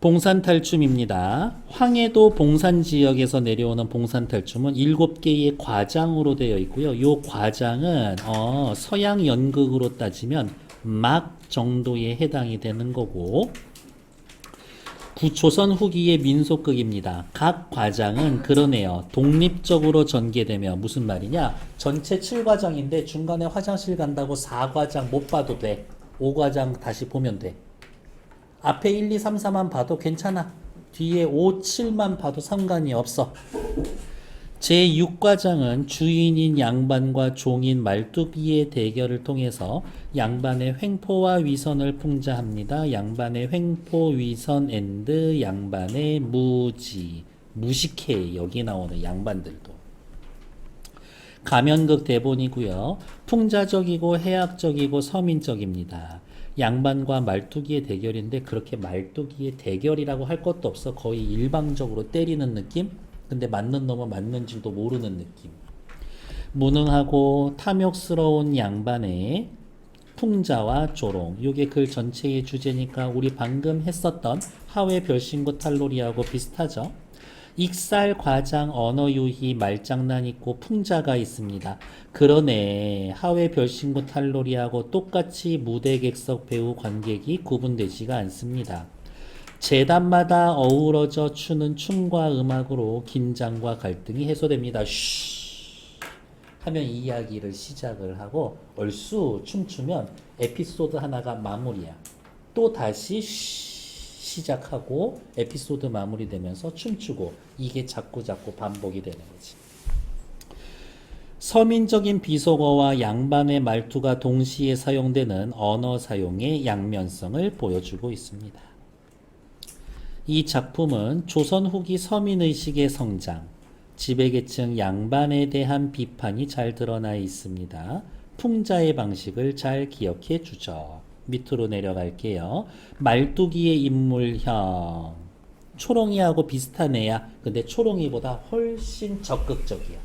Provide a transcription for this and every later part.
봉산탈춤입니다. 황해도 봉산 지역에서 내려오는 봉산탈춤은 7개의 과장으로 되어 있고요. 이 과장은 서양 연극으로 따지면 막 정도에 해당이 되는 거고, 구조선 후기의 민속극입니다. 각 과장은 그러네요. 독립적으로 전개되며 무슨 말이냐? 전체 7과장인데 중간에 화장실 간다고 4과장 못 봐도 돼. 5과장 다시 보면 돼. 앞에 1, 2, 3, 4만 봐도 괜찮아. 뒤에 5, 7만 봐도 상관이 없어. 제6과장은 주인인 양반과 종인 말뚝이의 대결을 통해서 양반의 횡포와 위선을 풍자합니다. 양반의 횡포, 위선 앤드 양반의 무식해. 여기 나오는 양반들도. 가면극 대본이고요. 풍자적이고 해학적이고 서민적입니다. 양반과 말뚝이의 대결인데 그렇게 말뚝이의 대결이라고 할 것도 없어. 거의 일방적으로 때리는 느낌? 근데 맞는 놈은 맞는 줄도 모르는 느낌. 무능하고 탐욕스러운 양반의 풍자와 조롱. 요게 글 전체의 주제니까 우리 방금 했었던 하회 별신구 탈놀이하고 비슷하죠. 익살, 과장, 언어 유희, 말장난 있고 풍자가 있습니다. 그러네. 하회 별신구 탈놀이하고 똑같이 무대 객석 배우 관객이 구분되지가 않습니다. 재단마다 어우러져 추는 춤과 음악으로 긴장과 갈등이 해소됩니다. 쉬 하면 이 이야기를 시작을 하고 얼쑤 춤추면 에피소드 하나가 마무리야. 또 다시 시작하고 에피소드 마무리되면서 춤추고 이게 자꾸 반복이 되는 거지. 서민적인 비속어와 양반의 말투가 동시에 사용되는 언어 사용의 양면성을 보여주고 있습니다. 이 작품은 조선 후기 서민의식의 성장, 지배계층 양반에 대한 비판이 잘 드러나 있습니다. 풍자의 방식을 잘 기억해 주죠. 밑으로 내려갈게요. 말뚝이의 인물형. 초롱이하고 비슷한 애야. 근데 초롱이보다 훨씬 적극적이야.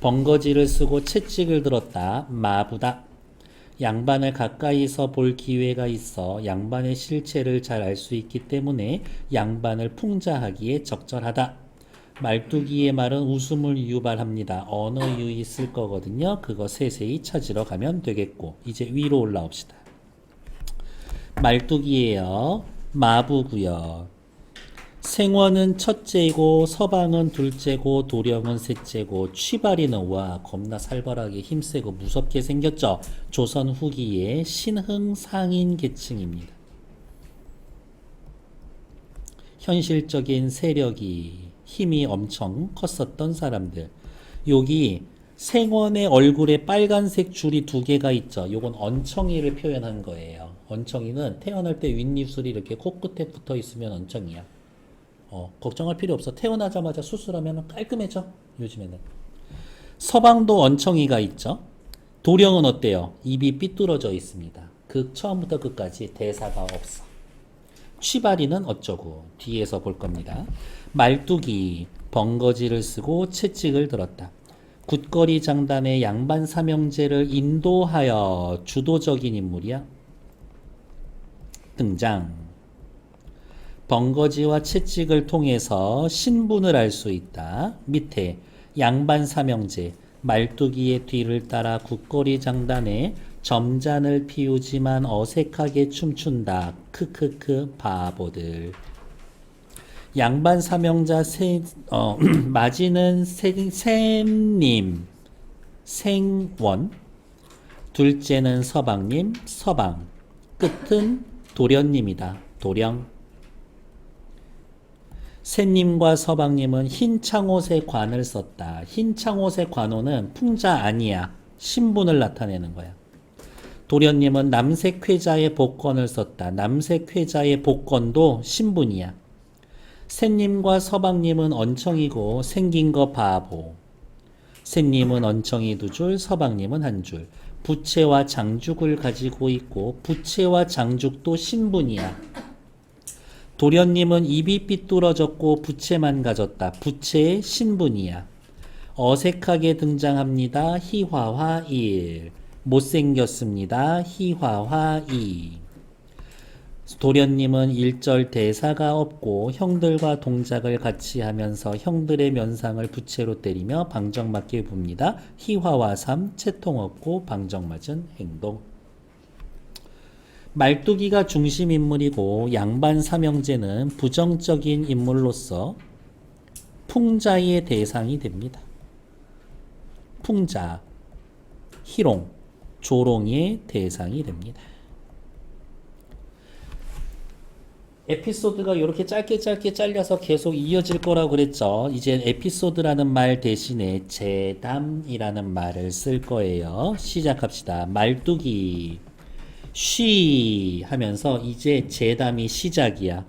번거지를 쓰고 채찍을 들었다. 마부다. 양반을 가까이서 볼 기회가 있어 양반의 실체를 잘 알 수 있기 때문에 양반을 풍자하기에 적절하다. 말뚝이의 말은 웃음을 유발합니다. 언어 유의 쓸 거거든요. 그거 세세히 찾으러 가면 되겠고 이제 위로 올라옵시다. 말뚝이에요. 마부고요. 생원은 첫째고 서방은 둘째고 도령은 셋째고 취발이는 와 겁나 살벌하게 힘세고 무섭게 생겼죠. 조선 후기의 신흥 상인 계층입니다. 현실적인 세력이 힘이 엄청 컸었던 사람들. 여기 생원의 얼굴에 빨간색 줄이 2개가 있죠. 요건 언청이를 표현한 거예요. 언청이는 태어날 때 윗입술이 이렇게 코끝에 붙어 있으면 언청이야. 걱정할 필요 없어. 태어나자마자 수술하면 깔끔해져. 요즘에는. 서방도 언청이가 있죠. 도령은 어때요? 입이 삐뚤어져 있습니다. 처음부터 끝까지 대사가 없어. 취발이는 어쩌고 뒤에서 볼 겁니다. 말뚝이 번거지를 쓰고 채찍을 들었다. 굿거리 장단의 양반 삼형제를 인도하여 주도적인 인물이야. 등장. 번거지와 채찍을 통해서 신분을 알 수 있다. 밑에 양반 삼형제 말뚝이의 뒤를 따라 굿거리 장단에 점잔을 피우지만 어색하게 춤춘다. 크크크 바보들. 양반 삼형자 맞이는 샘님 생원, 둘째는 서방님 서방, 끝은 도련님이다. 도령. 새님과 서방님은 흰 창옷의 관을 썼다. 흰 창옷의 관호는 풍자 아니야. 신분을 나타내는 거야. 도련님은 남색 회자의 복권을 썼다. 남색 회자의 복권도 신분이야. 새님과 서방님은 언청이고 생긴 거 바보. 새님은 언청이 2줄, 서방님은 1줄. 부채와 장죽을 가지고 있고 부채와 장죽도 신분이야. 도련님은 입이 삐뚤어졌고 부채만 가졌다. 부채의 신분이야. 어색하게 등장합니다. 희화화 1. 못생겼습니다. 희화화 2. 도련님은 일절 대사가 없고 형들과 동작을 같이 하면서 형들의 면상을 부채로 때리며 방정맞게 봅니다. 희화와 삶, 채통 없고 방정맞은 행동. 말뚝이가 중심 인물이고 양반 삼형제는 부정적인 인물로서 풍자의 대상이 됩니다. 풍자, 희롱, 조롱의 대상이 됩니다. 에피소드가 이렇게 짧게 잘려서 계속 이어질 거라고 그랬죠. 이제 에피소드라는 말 대신에 재담이라는 말을 쓸 거예요. 시작합시다. 말뚝이 쉬 하면서 이제 재담이 시작이야.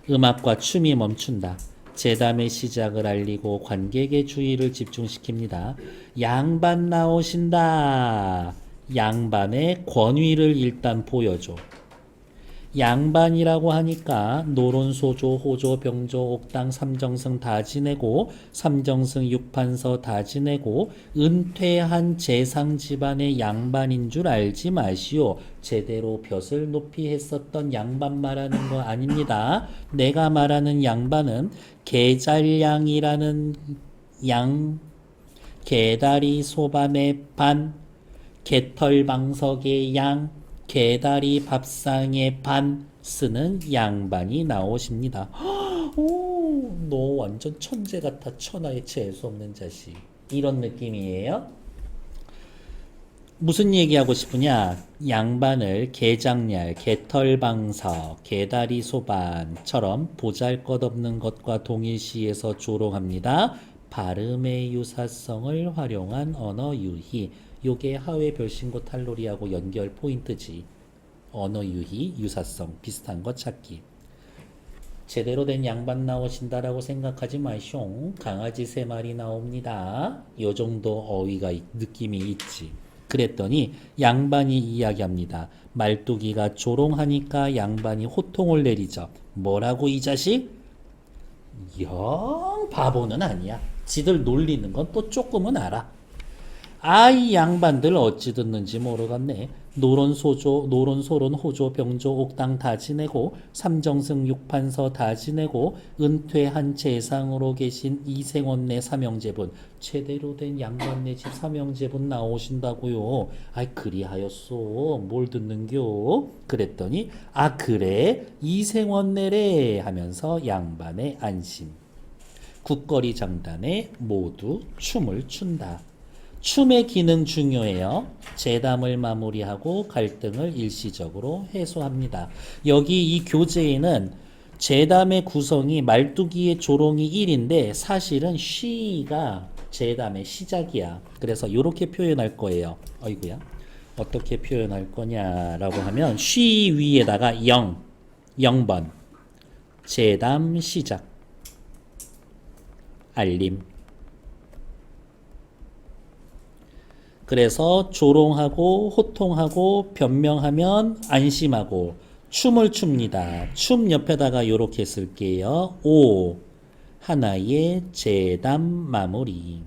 음악과 춤이 멈춘다. 재담의 시작을 알리고 관객의 주의를 집중시킵니다. 양반 나오신다. 양반의 권위를 일단 보여줘. 양반이라고 하니까 노론소조, 호조, 병조, 옥당, 삼정승 다 지내고 삼정승 육판서 다 지내고 은퇴한 재상 집안의 양반인 줄 알지 마시오. 제대로 벼슬 높이 했었던 양반 말하는 거 아닙니다. 내가 말하는 양반은 게잘양이라는 양, 개다리 소밤의 반, 개털방석의 양, 개다리 밥상의 반 쓰는 양반이 나오십니다. 오, 너 완전 천재 같아. 천하의 재수없는 자식. 이런 느낌이에요. 무슨 얘기하고 싶으냐? 양반을 개장렬, 개털방석, 개다리 소반처럼 보잘것없는 것과 동일시해서 조롱합니다. 발음의 유사성을 활용한 언어 유희. 요게 하회 별신고 탈로리하고 연결 포인트지. 언어 유희, 유사성 비슷한 거 찾기. 제대로 된 양반 나오신다라고 생각하지 마쇼. 강아지 3마리 나옵니다. 요 정도 어휘가 느낌이 있지. 그랬더니 양반이 이야기합니다. 말뚝이가 조롱하니까 양반이 호통을 내리죠. 뭐라고 이 자식? 영 바보는 아니야. 지들 놀리는 건 또 조금은 알아. 이 양반들 어찌 듣는지 모르겠네. 노론소조, 노론소론, 호조, 병조, 옥당 다 지내고 삼정승 육판서 다 지내고 은퇴한 재상으로 계신 이생원네 삼형제분, 제대로 된 양반네 집 삼형제분 나오신다고요. 그리하였소. 뭘 듣는겨? 그랬더니 그래 이생원네래 하면서 양반의 안심. 국거리 장단에 모두 춤을 춘다. 춤의 기능 중요해요. 재담을 마무리하고 갈등을 일시적으로 해소합니다. 여기 이 교재에는 재담의 구성이 말뚝이의 조롱이 1인데 사실은 쉬가 재담의 시작이야. 그래서 이렇게 표현할 거예요. 어이구야. 어떻게 표현할 거냐라고 하면 쉬 위에다가 0번 재담 시작 알림. 그래서 조롱하고 호통하고 변명하면 안심하고 춤을 춥니다. 춤 옆에다가 이렇게 쓸게요. 5. 하나의 재담 마무리.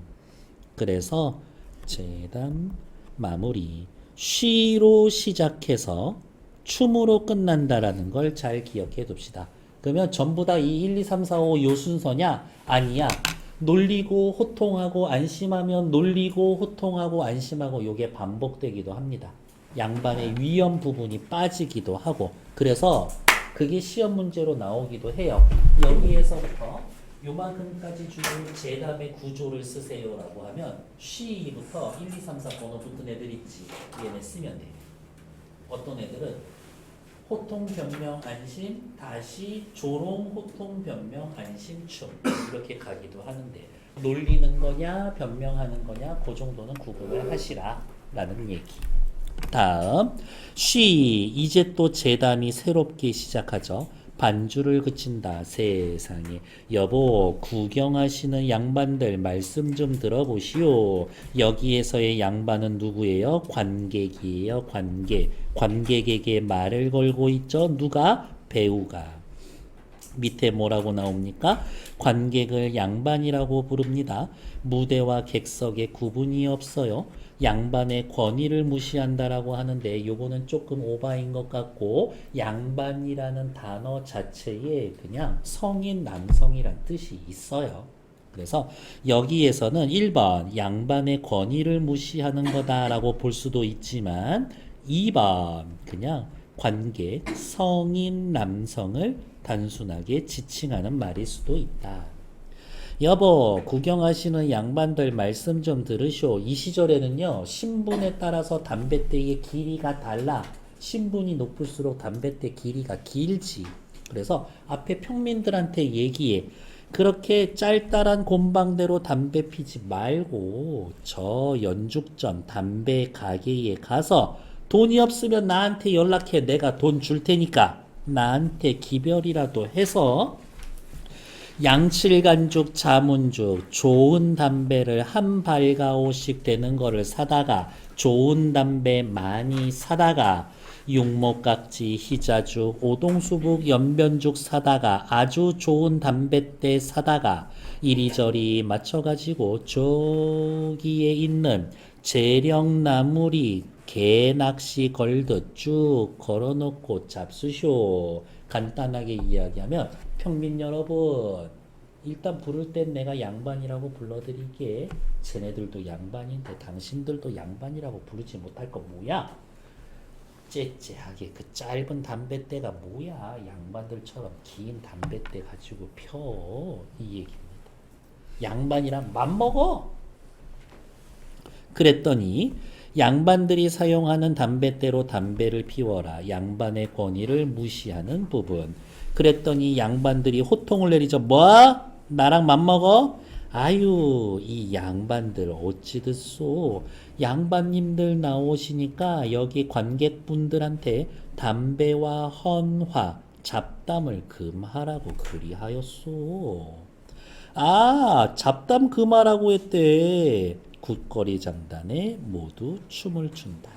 그래서 재담 마무리. 쉬로 시작해서 춤으로 끝난다라는 걸 잘 기억해 둡시다. 그러면 전부 다 이 1, 2, 3, 4, 5 요 순서냐? 아니야. 놀리고 호통하고 안심하면 놀리고 호통하고 안심하고 요게 반복되기도 합니다. 양반의 위험 부분이 빠지기도 하고 그래서 그게 시험 문제로 나오기도 해요. 여기에서부터 요만큼까지 주는 재담의 구조를 쓰세요라고 하면 쉬부터 1, 2, 3, 4 번호 붙은 애들 있지. 얘네 쓰면 돼요. 어떤 애들은 호통, 변명, 안심, 다시 조롱, 호통, 변명, 안심, 춤 이렇게 가기도 하는데 놀리는 거냐 변명하는 거냐 그 정도는 구분을 하시라 라는 얘기. 다음 쉬 이제 또 재담이 새롭게 시작하죠. 반주를 그친다. 세상에 여보 구경하시는 양반들 말씀 좀 들어보시오. 여기에서의 양반은 누구예요? 관객이에요. 관객에게 말을 걸고 있죠. 누가? 배우가. 밑에 뭐라고 나옵니까? 관객을 양반이라고 부릅니다. 무대와 객석에 구분이 없어요. 양반의 권위를 무시한다라고 하는데 요거는 조금 오바인 것 같고 양반이라는 단어 자체에 그냥 성인 남성이란 뜻이 있어요. 그래서 여기에서는 1번 양반의 권위를 무시하는 거다라고 볼 수도 있지만 2번 그냥 관객 성인 남성을 단순하게 지칭하는 말일 수도 있다. 여보, 구경하시는 양반들 말씀 좀 들으쇼. 이 시절에는요, 신분에 따라서 담뱃대의 길이가 달라. 신분이 높을수록 담뱃대 길이가 길지. 그래서 앞에 평민들한테 얘기해. 그렇게 짤짤한 곰방대로 담배 피지 말고 저 연죽점 담배 가게에 가서 돈이 없으면 나한테 연락해. 내가 돈 줄 테니까 나한테 기별이라도 해서 양칠간죽, 자문죽, 좋은 담배를 한 발가오씩 되는 거를 사다가 좋은 담배 많이 사다가 육목각지, 희자죽, 오동수북, 연변죽 사다가 아주 좋은 담뱃대 사다가 이리저리 맞춰가지고 저기에 있는 재령나무리 개낚시 걸듯 쭉 걸어놓고 잡수쇼. 간단하게 이야기하면 평민 여러분, 일단 부를 땐 내가 양반이라고 불러드리게. 쟤네들도 양반인데 당신들도 양반이라고 부르지 못할 거 뭐야? 째째하게 그 짧은 담뱃대가 뭐야? 양반들처럼 긴 담뱃대 가지고 펴. 이 얘기입니다. 양반이랑 맘먹어? 그랬더니 양반들이 사용하는 담뱃대로 담배를 피워라. 양반의 권위를 무시하는 부분. 그랬더니 양반들이 호통을 내리죠. 뭐? 나랑 맘먹어? 아유, 이 양반들 어찌 듣소? 양반님들 나오시니까 여기 관객분들한테 담배와 헌화, 잡담을 금하라고 그리하였소. 아, 잡담 금하라고 했대. 굿거리 장단에 모두 춤을 춘다.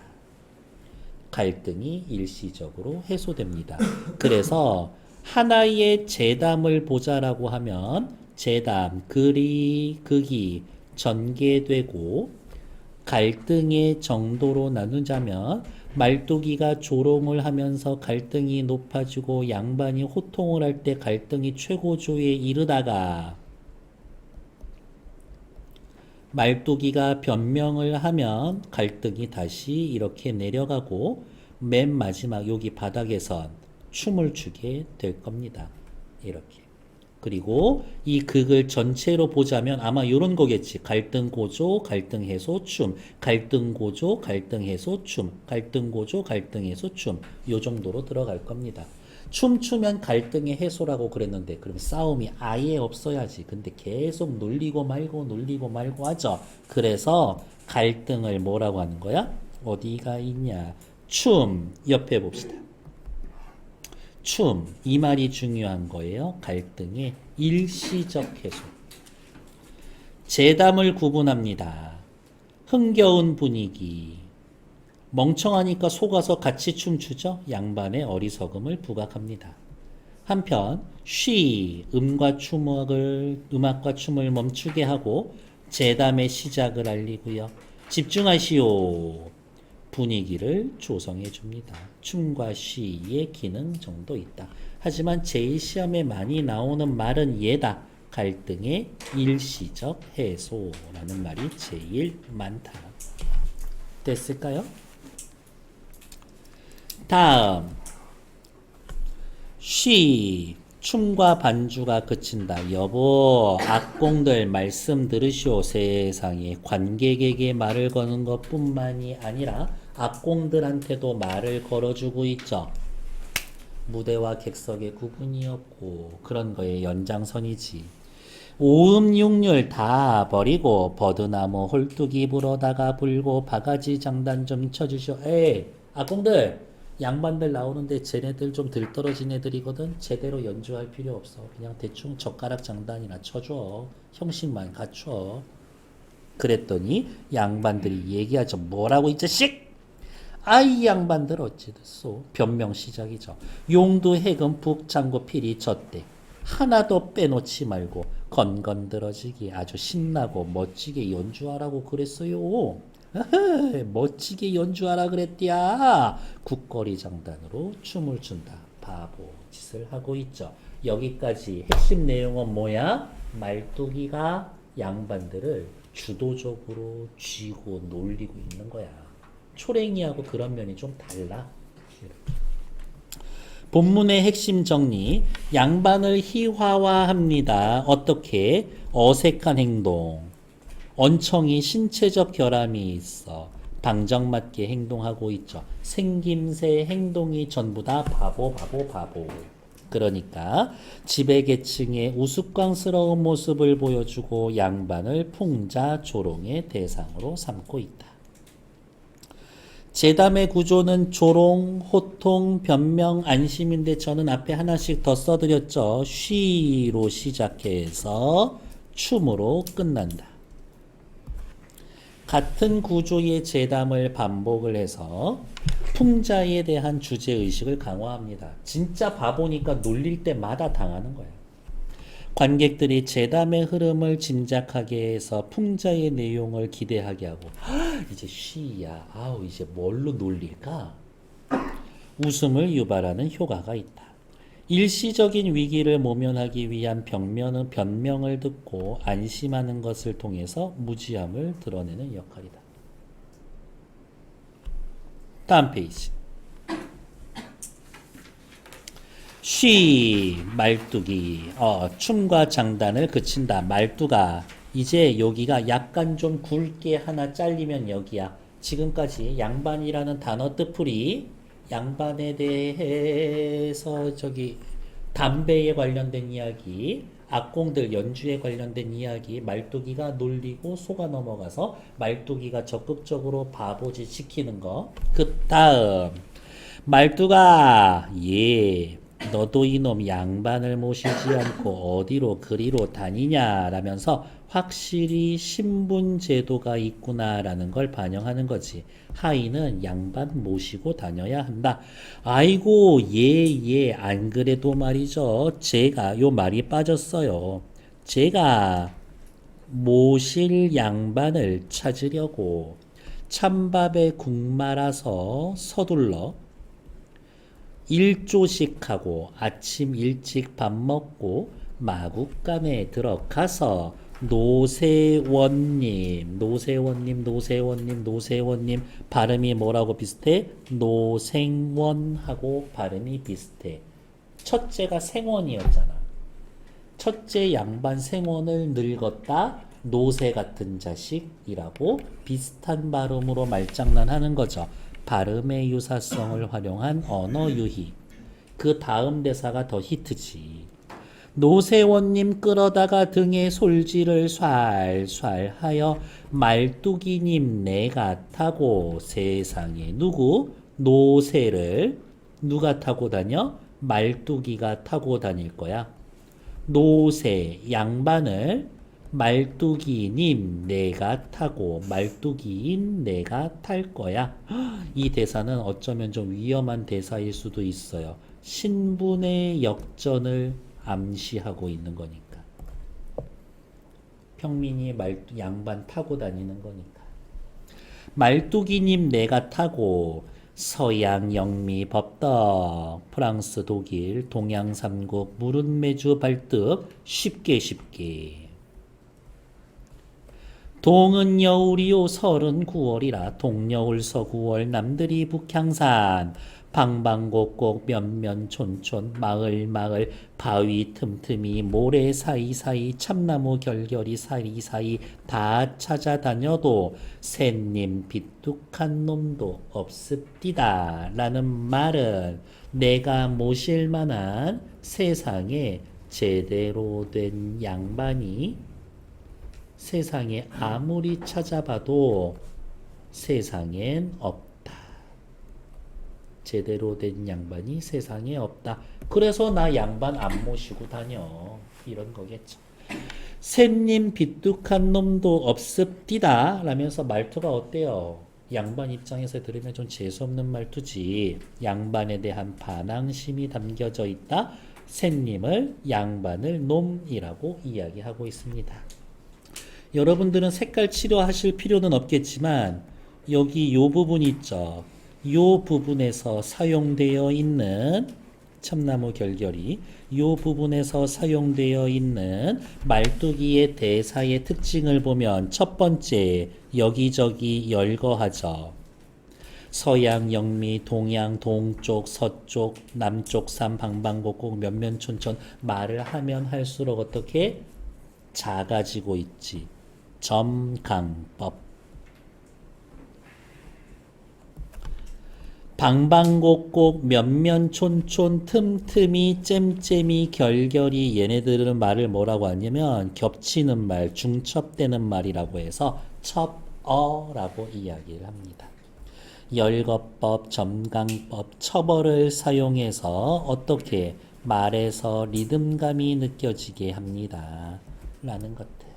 갈등이 일시적으로 해소됩니다. 그래서 하나의 재담을 보자라고 하면 재담, 극이 전개되고 갈등의 정도로 나누자면 말뚝이가 조롱을 하면서 갈등이 높아지고 양반이 호통을 할 때 갈등이 최고조에 이르다가 말뚝이가 변명을 하면 갈등이 다시 이렇게 내려가고 맨 마지막 여기 바닥에선 춤을 추게 될 겁니다. 이렇게. 그리고 이 극을 전체로 보자면 아마 이런 거겠지. 갈등 고조, 갈등 해소, 춤. 갈등 고조, 갈등 해소, 춤. 갈등 고조, 갈등 해소, 춤. 요 정도로 들어갈 겁니다. 춤추면 갈등의 해소라고 그랬는데 그럼 싸움이 아예 없어야지. 근데 계속 놀리고 말고 하죠. 그래서 갈등을 뭐라고 하는 거야? 어디가 있냐? 춤. 옆에 봅시다. 춤. 이 말이 중요한 거예요. 갈등의 일시적 해소. 재담을 구분합니다. 흥겨운 분위기. 멍청하니까 속아서 같이 춤추죠. 양반의 어리석음을 부각합니다. 한편 쉬 음악과 춤을 멈추게 하고 재담의 시작을 알리고요. 집중하시오. 분위기를 조성해 줍니다. 춤과 쉬의 기능 정도 있다. 하지만 제일 시험에 많이 나오는 말은 얘다. 갈등의 일시적 해소라는 말이 제일 많다. 됐을까요? 다음 쉬 춤과 반주가 그친다. 여보 악공들 말씀 들으시오. 세상에 관객에게 말을 거는 것뿐만이 아니라 악공들한테도 말을 걸어주고 있죠. 무대와 객석의 구분이 없고 그런 거의 연장선이지. 오음육률 다 버리고 버드나무 홀뚜기 불어다가 불고 바가지 장단 좀 쳐주시오. 에이 악공들 양반들 나오는데 쟤네들 좀 들떨어진 애들이거든. 제대로 연주할 필요 없어. 그냥 대충 젓가락 장단이나 쳐줘. 형식만 갖춰. 그랬더니 양반들이 얘기하죠. 뭐라고 이 자식? 아이 양반들 어찌 됐소? 변명 시작이죠. 용두 해금 북창고 필이 졌대. 하나도 빼놓지 말고 건건들어지기 아주 신나고 멋지게 연주하라고 그랬어요. 멋지게 연주하라 그랬디야. 국거리 장단으로 춤을 춘다. 바보 짓을 하고 있죠. 여기까지 핵심 내용은 뭐야? 말뚝이가 양반들을 주도적으로 쥐고 놀리고 있는 거야. 초랭이하고 그런 면이 좀 달라. 본문의 핵심 정리. 양반을 희화화합니다. 어떻게? 어색한 행동. 언청이 신체적 결함이 있어. 방정맞게 행동하고 있죠. 생김새 행동이 전부 다 바보. 그러니까 지배계층의 우스꽝스러운 모습을 보여주고 양반을 풍자 조롱의 대상으로 삼고 있다. 제담의 구조는 조롱, 호통, 변명, 안심인데 저는 앞에 하나씩 더 써드렸죠. 쉬로 시작해서 춤으로 끝난다. 같은 구조의 제담을 반복을 해서 풍자에 대한 주제의식을 강화합니다. 진짜 바보니까 놀릴 때마다 당하는 거예요. 관객들이 제담의 흐름을 짐작하게 해서 풍자의 내용을 기대하게 하고 이제 쉬야 아우 이제 뭘로 놀릴까? 웃음을 유발하는 효과가 있다. 일시적인 위기를 모면하기 위한 변명을 듣고 안심하는 것을 통해서 무지함을 드러내는 역할이다. 다음 페이지. 쉬 말뚝이 춤과 장단을 그친다. 말뚝아 이제 여기가 약간 좀 굵게 하나 잘리면 여기야. 지금까지 양반이라는 단어 뜻풀이 양반에 대해서 담배에 관련된 이야기, 악공들 연주에 관련된 이야기, 말뚝이가 놀리고 속아 넘어가서 말뚝이가 적극적으로 바보짓 시키는 거. 그 다음 말뚝아 예 너도 이놈 양반을 모시지 않고 어디로 그리로 다니냐 라면서 확실히 신분 제도가 있구나라는 걸 반영하는 거지. 하인은 양반 모시고 다녀야 한다. 아이고 예 안 그래도 말이죠. 제가 요 말이 빠졌어요. 제가 모실 양반을 찾으려고 찬밥에 국 말아서 서둘러 일조식하고 아침 일찍 밥 먹고 마국간에 들어가서 노세원님 발음이 뭐라고 비슷해? 노생원하고 발음이 비슷해. 첫째가 생원이었잖아. 첫째 양반 생원을 늙었다 노세 같은 자식이라고 비슷한 발음으로 말장난하는 거죠. 발음의 유사성을 활용한 언어 유희. 그 다음 대사가 더 히트지. 노세원님 끌어다가 등에 솔지를 쏴쏴 하여 말뚝이님 내가 타고 세상에 누구? 노세를 누가 타고 다녀? 말뚝이가 타고 다닐 거야. 노세 양반을 말뚝이님 내가 타고 말뚝이인 내가 탈 거야. 이 대사는 어쩌면 좀 위험한 대사일 수도 있어요. 신분의 역전을 암시하고 있는 거니까. 평민이 양반 타고 다니는 거니까. 말뚝이님 내가 타고 서양 영미 법덕 프랑스 독일 동양 삼국 물은 매주 발득 쉽게 동은 여울이요 설은 9월이라 동여울 서구월 남들이 북향산 방방곡곡 면면촌촌 마을 바위 틈틈이 모래 사이사이 참나무 결결이 사이사이 다 찾아다녀도 샌님 비뚝한 놈도 없습디다 라는 말은 내가 모실 만한 세상에 제대로 된 양반이 세상에 아무리 찾아봐도 세상엔 없다. 제대로 된 양반이 세상에 없다. 그래서 나 양반 안 모시고 다녀. 이런 거겠죠. 샌님 비뚝한 놈도 없습디다 라면서 말투가 어때요? 양반 입장에서 들으면 좀 재수없는 말투지. 양반에 대한 반항심이 담겨져 있다. 샌님을 양반을 놈이라고 이야기하고 있습니다. 여러분들은 색깔 치료하실 필요는 없겠지만 여기 요 부분 있죠. 요 부분에서 사용되어 있는 참나무 결결이 요 부분에서 사용되어 있는 말뚝이의 대사의 특징을 보면 첫 번째 여기저기 열거하죠. 서양, 영미, 동양, 동쪽, 서쪽, 남쪽, 산, 방방곡곡, 면면촌촌 말을 하면 할수록 어떻게 작아지고 있지. 점강법. 방방곡곡, 면면촌촌, 틈틈이, 잼잼이, 결결이 얘네들은 말을 뭐라고 하냐면 겹치는 말, 중첩되는 말이라고 해서 첩어라고 이야기를 합니다. 열거법, 점강법, 첩어를 사용해서 어떻게 말에서 리듬감이 느껴지게 합니다. 라는 것들.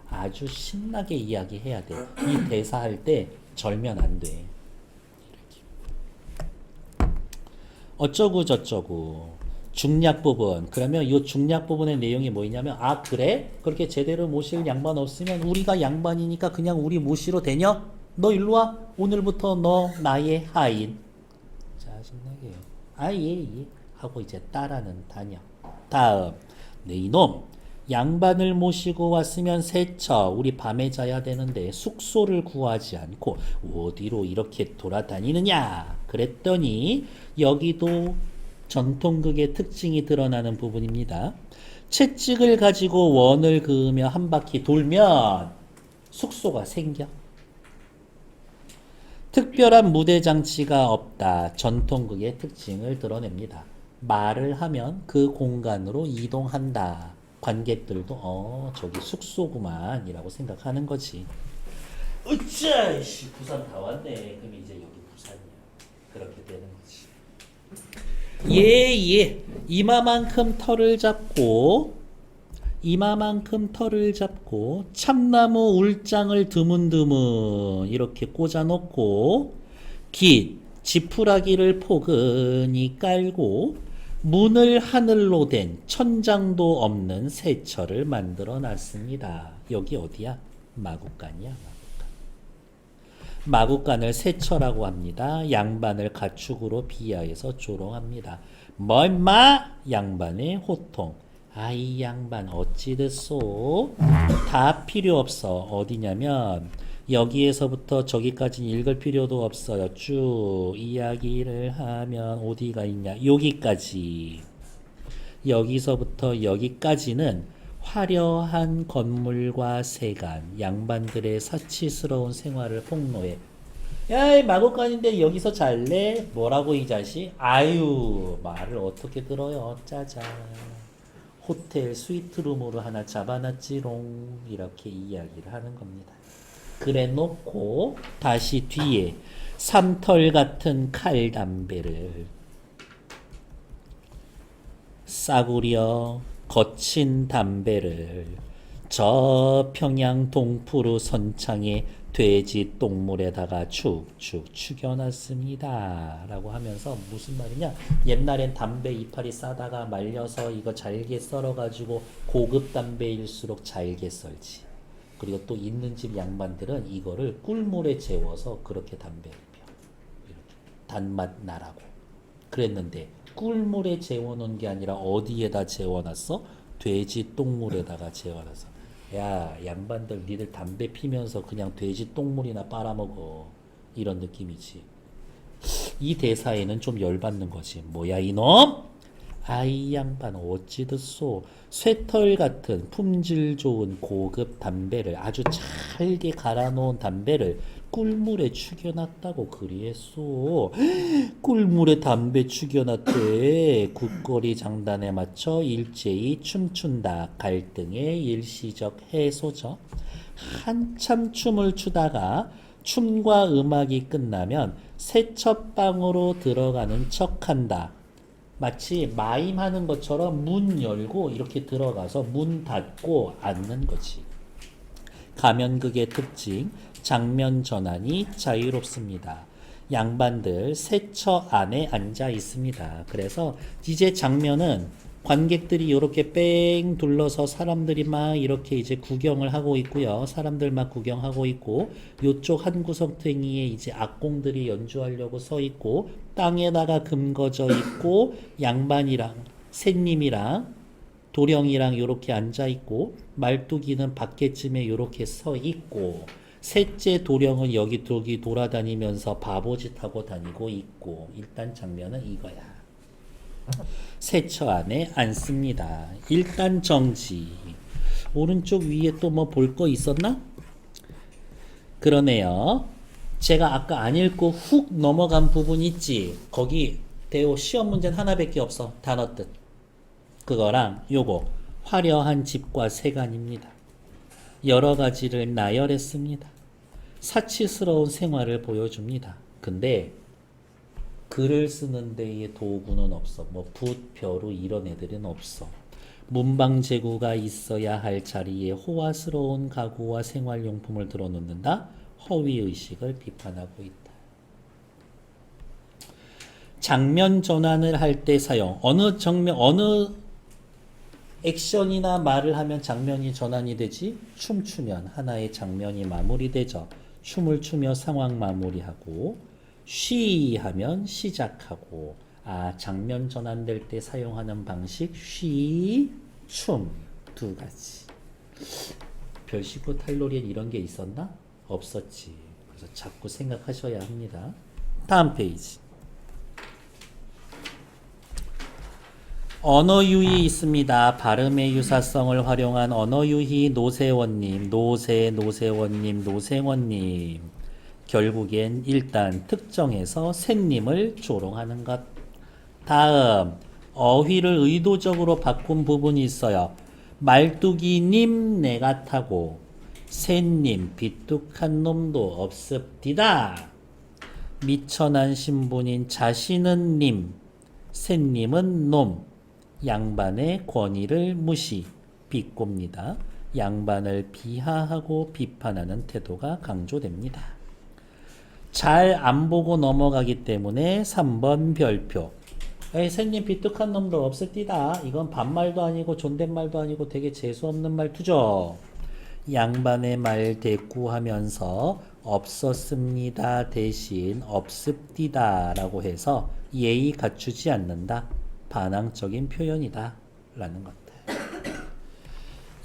아주 신나게 이야기해야 돼. 이 대사할 때 절면 안 돼. 어쩌고 저쩌고 중략 부분. 그러면 이 중략 부분의 내용이 뭐냐면 아 그래? 그렇게 제대로 모실 양반 없으면 우리가 양반이니까 그냥 우리 모시러 되냐? 너 일로 와. 오늘부터 너 나의 하인. 짜증나게. 아 예 예. 하고 이제 따라는 다녀. 다음 네 이놈 양반을 모시고 왔으면 세처 우리 밤에 자야 되는데 숙소를 구하지 않고 어디로 이렇게 돌아다니느냐 그랬더니 여기도 전통극의 특징이 드러나는 부분입니다. 채찍을 가지고 원을 그으며 한 바퀴 돌면 숙소가 생겨. 특별한 무대 장치가 없다. 전통극의 특징을 드러냅니다. 말을 하면 그 공간으로 이동한다. 관객들도 저기 숙소구만 이라고 생각하는 거지. 으쌰 씨 부산 다 왔네. 그럼 이제 여기 부산이야. 그렇게 되는 거지. 예. 이마만큼 털을 잡고 참나무 울장을 드문드문 이렇게 꽂아놓고 긴 지푸라기를 포근히 깔고 문을 하늘로 된 천장도 없는 세처를 만들어 놨습니다. 여기 어디야? 마국간이야. 마국간을 세처라고 합니다. 양반을 가축으로 비하해서 조롱합니다. 뭐 임마? 양반의 호통. 아이 양반 어찌 됐소? 다 필요 없어. 어디냐면 여기에서부터 저기까지 읽을 필요도 없어요. 쭉 이야기를 하면 어디가 있냐? 여기까지. 여기서부터 여기까지는 화려한 건물과 세간, 양반들의 사치스러운 생활을 폭로해. 야, 이 마곡간인데 여기서 잘래? 뭐라고 이 자식? 아유, 말을 어떻게 들어요? 짜잔. 호텔 스위트룸으로 하나 잡아놨지롱. 이렇게 이야기를 하는 겁니다. 그래 놓고 다시 뒤에 삼털 같은 칼 담배를 싸구려 거친 담배를 저 평양 동푸르 선창에 돼지 똥물에다가 축축 축여놨습니다. 라고 하면서 무슨 말이냐? 옛날엔 담배 이파리 싸다가 말려서 이거 잘게 썰어가지고 고급 담배일수록 잘게 썰지. 그리고 또 있는 집 양반들은 이거를 꿀물에 재워서 그렇게 담배를 피워. 이렇게 단맛 나라고. 그랬는데 꿀물에 재워놓은 게 아니라 어디에다 재워놨어? 돼지 똥물에다가 재워놨어. 야 양반들 니들 담배 피면서 그냥 돼지 똥물이나 빨아먹어. 이런 느낌이지. 이 대사에는 좀 열받는 거지. 뭐야 이놈? 아이 양반 어찌 듣소? 쇠털 같은 품질 좋은 고급 담배를 아주 잘게 갈아놓은 담배를 꿀물에 축여놨다고 그리했소. 꿀물에 담배 축여놨대. 국거리 장단에 맞춰 일제히 춤춘다. 갈등의 일시적 해소죠. 한참 춤을 추다가 춤과 음악이 끝나면 세척방으로 들어가는 척한다. 마치 마임하는 것처럼 문 열고 이렇게 들어가서 문 닫고 앉는 거지. 가면극의 특징, 장면 전환이 자유롭습니다. 양반들 세처 안에 앉아 있습니다. 그래서 이제 장면은 관객들이 이렇게 뺑 둘러서 사람들이 막 이렇게 이제 구경을 하고 있고요. 사람들 막 구경하고 있고, 요쪽 한 구석탱이에 이제 악공들이 연주하려고 서 있고, 땅에다가 금거져 있고, 양반이랑 새님이랑 도령이랑 이렇게 앉아 있고, 말뚝이는 밖에쯤에 이렇게 서 있고, 셋째 도령은 여기 저기 돌아다니면서 바보짓 하고 다니고 있고, 일단 장면은 이거야. 세처 안에 앉습니다. 일단 정지. 오른쪽 위에 또 뭐 볼 거 있었나? 그러네요. 제가 아까 안 읽고 훅 넘어간 부분 있지? 거기 대호 시험 문제는 하나밖에 없어. 단어 뜻. 그거랑 요거 화려한 집과 세간입니다. 여러 가지를 나열했습니다. 사치스러운 생활을 보여줍니다. 근데 글을 쓰는 데에 도구는 없어. 뭐 붓, 벼루 이런 애들은 없어. 문방제구가 있어야 할 자리에 호화스러운 가구와 생활용품을 들어놓는다. 허위의식을 비판하고 있다. 장면 전환을 할 때 사용. 어느 액션이나 말을 하면 장면이 전환이 되지? 춤추면 하나의 장면이 마무리되죠. 춤을 추며 상황 마무리하고, 쉬 하면 시작하고, 장면 전환될 때 사용하는 방식, 쉬, 춤, 두 가지. 별식구 탈로리엔 이런 게 있었나? 없었지. 그래서 자꾸 생각하셔야 합니다. 다음 페이지. 언어유희 있습니다. 발음의 유사성을 활용한 언어유희 노세원님, 노세원님, 노생원님. 결국엔 일단 특정해서 새님을 조롱하는 것. 다음, 어휘를 의도적으로 바꾼 부분이 있어요. 말뚝이님 내가 타고, 새님 비뚝한 놈도 없습디다. 미천한 신분인 자신은 님, 새님은 놈. 양반의 권위를 무시, 비꼬입니다. 양반을 비하하고 비판하는 태도가 강조됩니다. 잘 안 보고 넘어가기 때문에 3번 별표. 에이, 새님 비뚝한 놈도 없을디다. 이건 반말도 아니고 존댓말도 아니고 되게 재수없는 말투죠. 양반의 말 대꾸하면서 없었습니다 대신 없습디다 라고 해서 예의 갖추지 않는다. 반항적인 표현이다 라는 것들.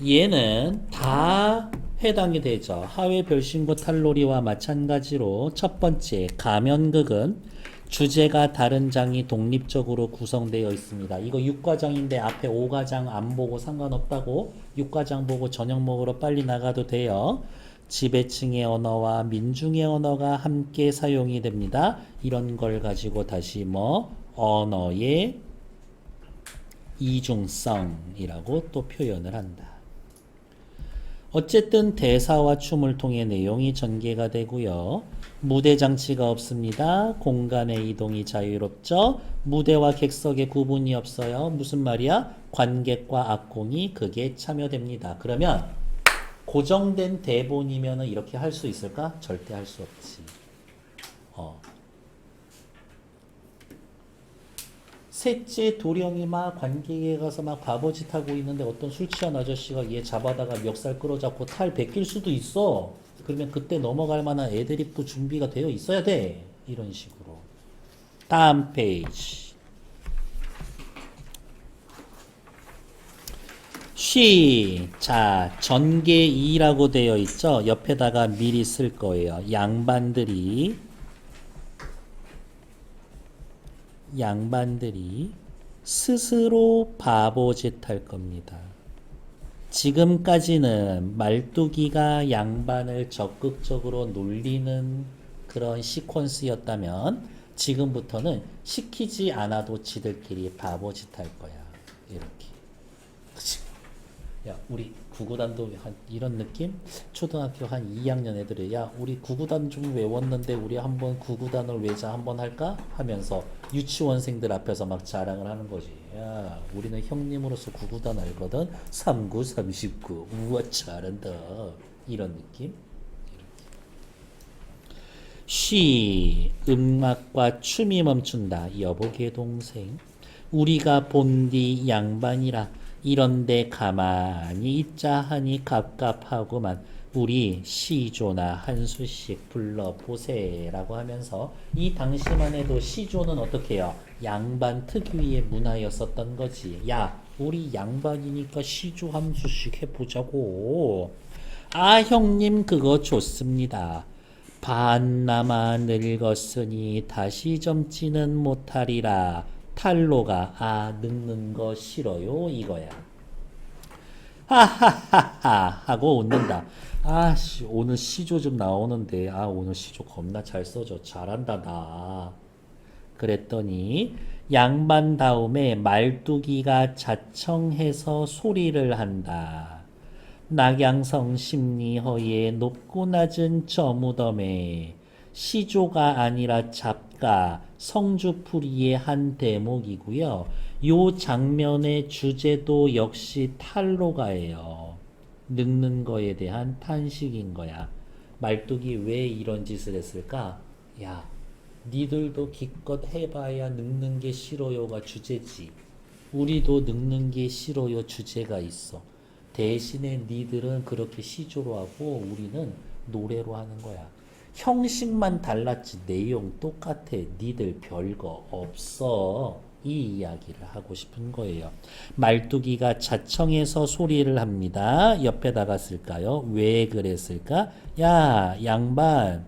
얘는 다 해당이 되죠. 하회 별신구 탈로리와 마찬가지로 첫 번째 가면극은 주제가 다른 장이 독립적으로 구성되어 있습니다. 이거 6과장인데 앞에 5과장 안 보고 상관없다고 6과장 보고 저녁 먹으러 빨리 나가도 돼요. 지배층의 언어와 민중의 언어가 함께 사용이 됩니다. 이런 걸 가지고 다시 언어의 이중성이라고 또 표현을 한다. 어쨌든 대사와 춤을 통해 내용이 전개가 되고요. 무대 장치가 없습니다. 공간의 이동이 자유롭죠. 무대와 객석의 구분이 없어요. 무슨 말이야? 관객과 악공이 그게 참여됩니다. 그러면 고정된 대본이면 이렇게 할 수 있을까? 절대 할 수 없지. 셋째 도령이 막 관객에 가서 막 바보짓 하고 있는데 어떤 술 취한 아저씨가 얘 잡아다가 멱살 끌어잡고 탈 베낄 수도 있어. 그러면 그때 넘어갈 만한 애드립도 준비가 되어 있어야 돼. 이런 식으로. 다음 페이지. 자, 전개 2라고 되어 있죠. 옆에다가 미리 쓸 거예요. 양반들이 스스로 바보짓 할 겁니다. 지금까지는 말뚝이가 양반을 적극적으로 놀리는 그런 시퀀스였다면 지금부터는 시키지 않아도 지들끼리 바보짓 할 거야. 이렇게. 그치? 야, 우리 구구단도 한 이런 느낌? 초등학교 한 2학년 애들이 야, 우리 구구단 좀 외웠는데 우리 한번 구구단을 외자 한번 할까? 하면서 유치원생들 앞에서 막 자랑을 하는 거지. 야, 우리는 형님으로서 구구단 알거든. 39, 39. 우와, 잘한다. 이런 느낌? 음악과 춤이 멈춘다. 여보게 동생. 우리가 본디 양반이라 이런데 가만히 있자 하니 갑갑하구만. 우리 시조나 한 수씩 불러보세라고 하면서 이 당시만 해도 시조는 어떻게 해요? 양반 특유의 문화였었던 거지. 야, 우리 양반이니까 시조 한 수씩 해보자고. 아, 형님 그거 좋습니다. 반나마 늙었으니 다시 젊지는 못하리라. 탈로가 늙는 거 싫어요 이거야. 하하하하 하고 웃는다. 아씨 오늘 시조 좀 나오는데 오늘 시조 겁나 잘 써줘. 잘한다 나. 그랬더니 양반 다음에 말뚝이가 자청해서 소리를 한다. 낙양성 심리허에 높고 낮은 저 무덤에 시조가 아니라 잡가 성주풀이의 한 대목이고요. 요 장면의 주제도 역시 탈로가예요. 늙는 거에 대한 탄식인 거야. 말뚝이 왜 이런 짓을 했을까? 야, 니들도 기껏 해봐야 늙는 게 싫어요가 주제지. 우리도 늙는 게 싫어요 주제가 있어. 대신에 니들은 그렇게 시조로 하고 우리는 노래로 하는 거야. 형식만 달랐지 내용 똑같아. 니들 별거 없어. 이 이야기를 하고 싶은 거예요. 말뚝이가 자청해서 소리를 합니다. 옆에다가 쓸까요? 왜 그랬을까? 야, 양반,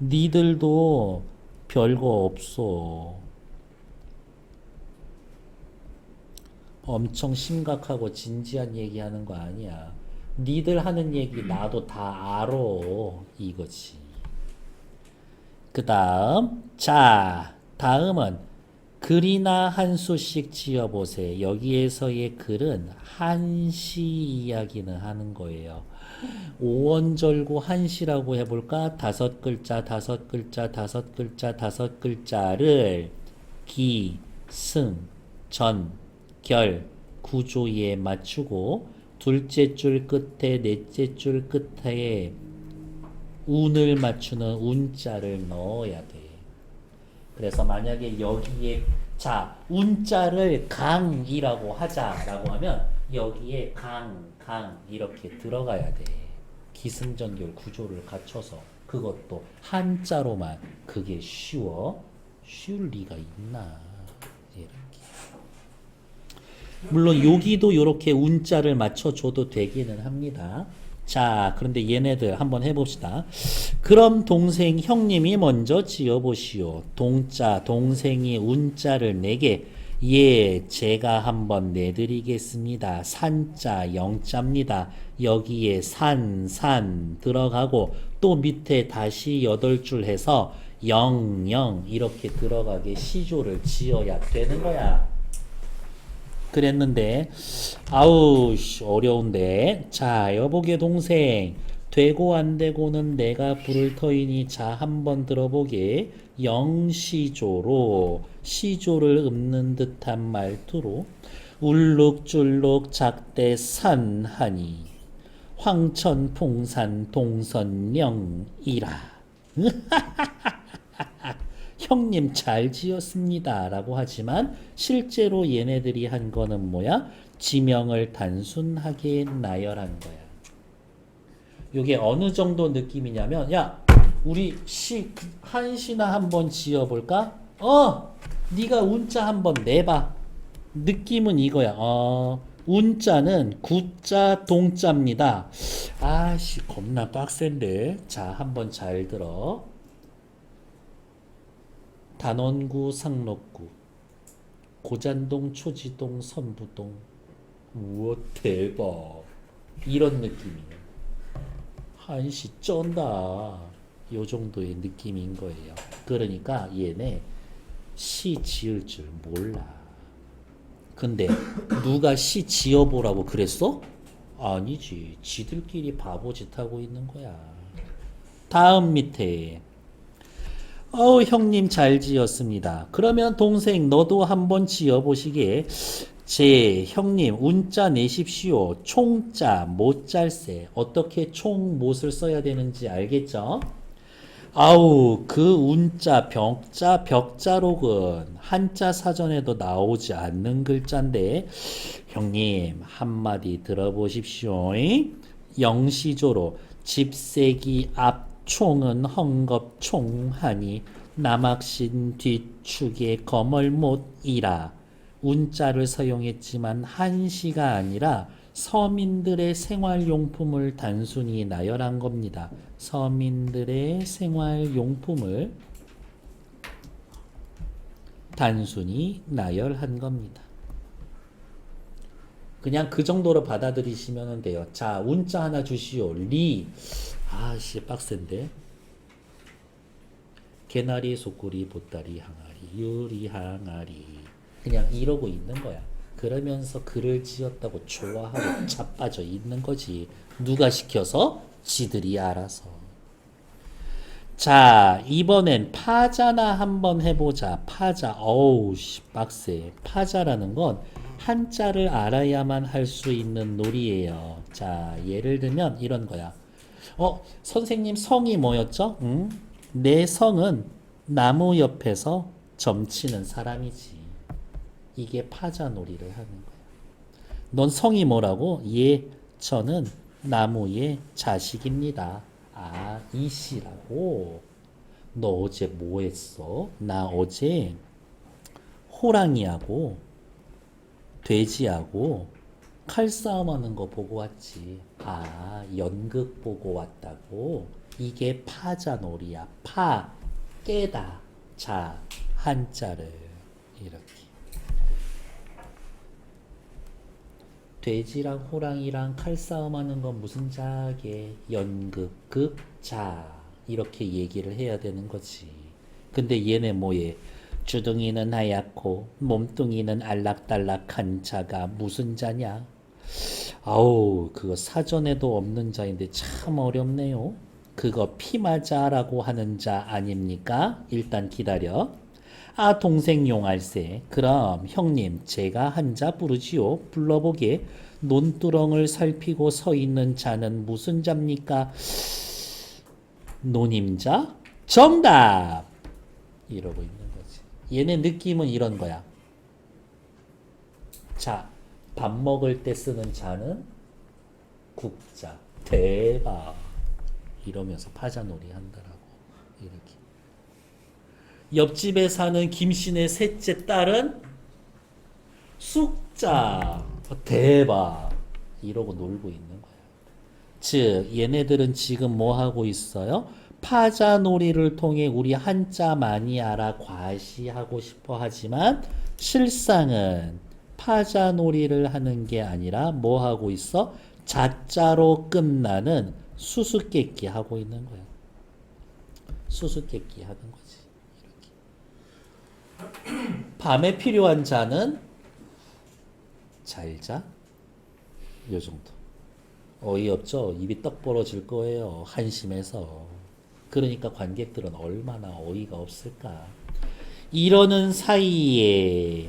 니들도 별거 없어. 엄청 심각하고 진지한 얘기하는 거 아니야. 니들 하는 얘기 나도 다 알아. 이거지. 그 다음, 자, 다음은 글이나 한 수씩 지어보세요. 여기에서의 글은 한시 이야기는 하는 거예요. 오원절구 한시라고 해볼까? 다섯 글자, 다섯 글자, 다섯 글자, 다섯 글자를 기, 승, 전, 결, 구조에 맞추고 둘째 줄 끝에 넷째 줄 끝에 운을 맞추는 운자를 넣어야 돼. 그래서 만약에 여기에 자 운자를 강이라고 하자라고 하면 여기에 강 이렇게 들어가야 돼. 기승전결 구조를 갖춰서 그것도 한자로만. 그게 쉬워? 쉬울 리가 있나? 이렇게. 물론 여기도 이렇게 운자를 맞춰줘도 되기는 합니다. 자, 그런데 얘네들 한번 해봅시다. 그럼 동생 형님이 먼저 지어보시오. 동자 동생이 운자를 내게. 예, 제가 한번 내드리겠습니다. 산자 영자입니다. 여기에 산 들어가고 또 밑에 다시 8줄 해서 영 이렇게 들어가게 시조를 지어야 되는 거야. 그랬는데 아우 어려운데. 자, 여보게 동생, 되고 안 되고는 내가 부를 터이니 자 한번 들어보게. 영시조로 시조를 읊는 듯한 말투로 울룩줄룩 작대산하니 황천풍산 동선령이라. 형님 잘 지었습니다 라고 하지만 실제로 얘네들이 한 거는 뭐야? 지명을 단순하게 나열한 거야. 요게 어느 정도 느낌이냐면, 야 우리 한시나 한번 지어볼까? 네가 운자 한번 내봐. 느낌은 이거야. 운자는 구자 동자입니다. 아씨 겁나 빡센데. 자, 한번 잘 들어. 단원구, 상록구, 고잔동, 초지동, 선부동. 우와 대박. 이런 느낌이에요. 한시 쩐다. 요 정도의 느낌인 거예요. 그러니까 얘네 시 지을 줄 몰라. 근데 누가 시 지어보라고 그랬어? 아니지. 지들끼리 바보짓 하고 있는 거야. 다음 밑에 형님 잘 지었습니다. 그러면 동생 너도 한번 지어보시게. 제 형님 운자 내십시오. 총자 못잘세. 어떻게 총 못을 써야 되는지 알겠죠? 아우 그 운자 병자 벽자록은 한자 사전에도 나오지 않는 글자인데 형님 한마디 들어보십시오. 영시조로 집세기 앞총은 헝겊총하니 남학신 뒤축에 거멀못이라 운자를 사용했지만 한시가 아니라 서민들의 생활용품을 단순히 나열한 겁니다. 서민들의 생활용품을 단순히 나열한 겁니다. 그냥 그 정도로 받아들이시면 돼요. 자, 운자 하나 주시오. 리. 아씨, 빡센데. 개나리, 소쿠리, 보따리, 항아리, 유리, 항아리. 그냥 이러고 있는 거야. 그러면서 글을 지었다고 좋아하고 자빠져 있는 거지. 누가 시켜서? 지들이 알아서. 자, 이번엔 파자나 한번 해보자. 파자. 어우, 씨, 빡세. 파자라는 건 한자를 알아야만 할 수 있는 놀이예요. 자, 예를 들면 이런 거야. 선생님 성이 뭐였죠? 응? 내 성은 나무 옆에서 점치는 사람이지. 이게 파자놀이를 하는 거야. 넌 성이 뭐라고? 예, 저는 나무의 자식입니다. 아, 이씨라고? 너 어제 뭐 했어? 나 어제 호랑이하고 돼지하고 칼싸움하는 거 보고 왔지. 아, 연극 보고 왔다고? 이게 파자놀이야. 파, 깨다. 자, 한자를 이렇게. 돼지랑 호랑이랑 칼싸움하는 건 무슨 자게? 연극, 극, 자. 이렇게 얘기를 해야 되는 거지. 근데 얘네 뭐예? 주둥이는 하얗고 몸뚱이는 알락달락한 자가 무슨 자냐? 아우 그거 사전에도 없는 자인데 참 어렵네요. 그거 피마자라고 하는 자 아닙니까? 일단 기다려. 아 동생 용할세. 그럼 형님 제가 한자 부르지요. 불러보게. 논두렁을 살피고 서 있는 자는 무슨 자입니까? 노님자? 정답! 이러고 있는 거지. 얘네 느낌은 이런 거야. 자, 밥 먹을 때 쓰는 자는 국자. 대박. 이러면서 파자놀이 한다라고. 이렇게. 옆집에 사는 김씨네 셋째 딸은 쑥자. 대박. 이러고 놀고 있는 거야. 즉, 얘네들은 지금 뭐 하고 있어요? 파자놀이를 통해 우리 한자 많이 알아 과시하고 싶어 하지만 실상은 파자놀이를 하는 게 아니라 뭐 하고 있어? 자자로 끝나는 수수께끼 하고 있는 거야. 수수께끼 하는 거지. 이렇게. 밤에 필요한 자는 잘 자. 요 정도. 어이없죠? 입이 떡 벌어질 거예요. 한심해서. 그러니까 관객들은 얼마나 어이가 없을까. 이러는 사이에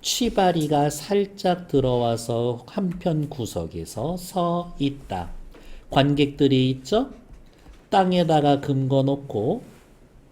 취바리가 살짝 들어와서 한편 구석에서 서 있다. 관객들이 있죠? 땅에다가 금거 놓고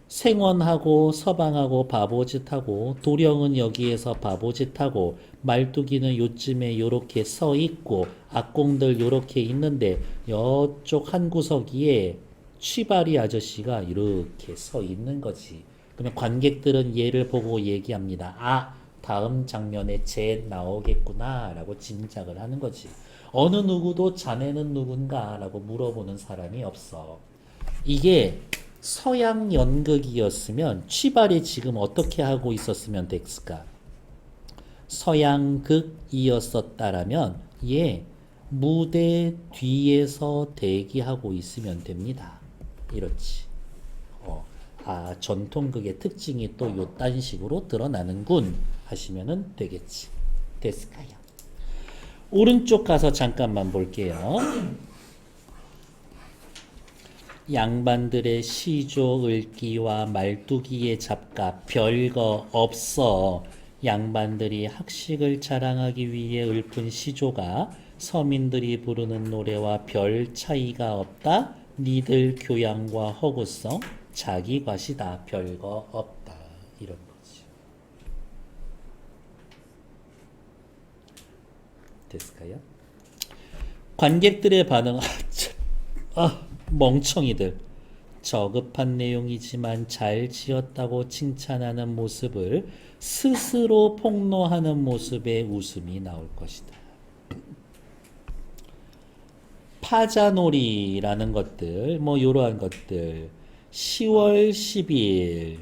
생원하고 서방하고 바보짓하고 도령은 여기에서 바보짓하고 말뚝이는 요쯤에 요렇게 서 있고 악공들 요렇게 있는데 여쪽 한 구석이에 취바리 아저씨가 이렇게 서 있는 거지. 그러면 관객들은 얘를 보고 얘기합니다. 아, 다음 장면에 쟤 나오겠구나 라고 짐작을 하는 거지. 어느 누구도 자네는 누군가 라고 물어보는 사람이 없어. 이게 서양 연극이었으면 취발이 지금 어떻게 하고 있었으면 됐을까? 서양극이었었다라면 예 무대 뒤에서 대기하고 있으면 됩니다. 이렇지. 전통극의 특징이 또 요딴 식으로 드러나는군 하시면은 되겠지. 됐을까요? 오른쪽 가서 잠깐만 볼게요. 양반들의 시조 읊기와 말뚝이의 잡가 별거 없어. 양반들이 학식을 자랑하기 위해 읊은 시조가 서민들이 부르는 노래와 별 차이가 없다. 니들 교양과 허구성 자기 과시다. 별거 없다. 이런 거지. 됐을까요? 관객들의 반응. 멍청이들. 저급한 내용이지만 잘 지었다고 칭찬하는 모습을 스스로 폭로하는 모습에 웃음이 나올 것이다. 파자놀이라는 것들, 뭐 이러한 것들. 10월 10일.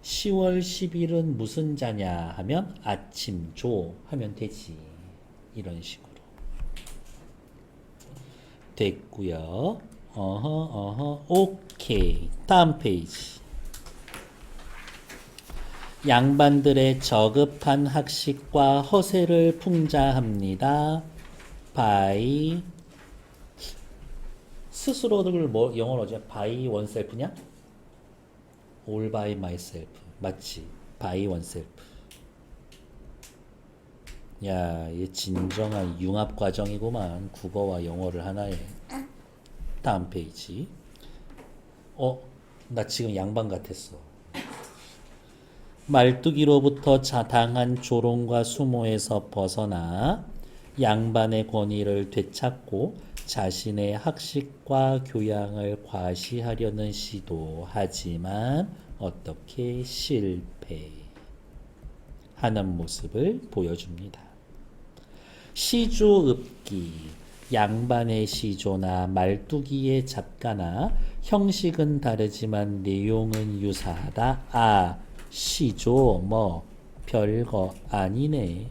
10월 10일은 무슨 자냐 하면 아침조 하면 되지. 이런 식으로. 됐고요. 오케이. 다음 페이지. 양반들의 저급한 학식과 허세를 풍자합니다. by 스스로를 뭐 영어로 하죠? by oneself냐? all by myself. 맞지? by oneself. 야, 이게 진정한 융합 과정이구만. 국어와 영어를 하나에. 다음 페이지. 나 지금 양반 같았어. 말뚝이로부터 당한 조롱과 수모에서 벗어나 양반의 권위를 되찾고 자신의 학식과 교양을 과시하려는 시도하지만 어떻게 실패하는 모습을 보여줍니다. 시조읍기, 양반의 시조나 말뚝이의 작가나 형식은 다르지만 내용은 유사하다. 시조 뭐 별거 아니네.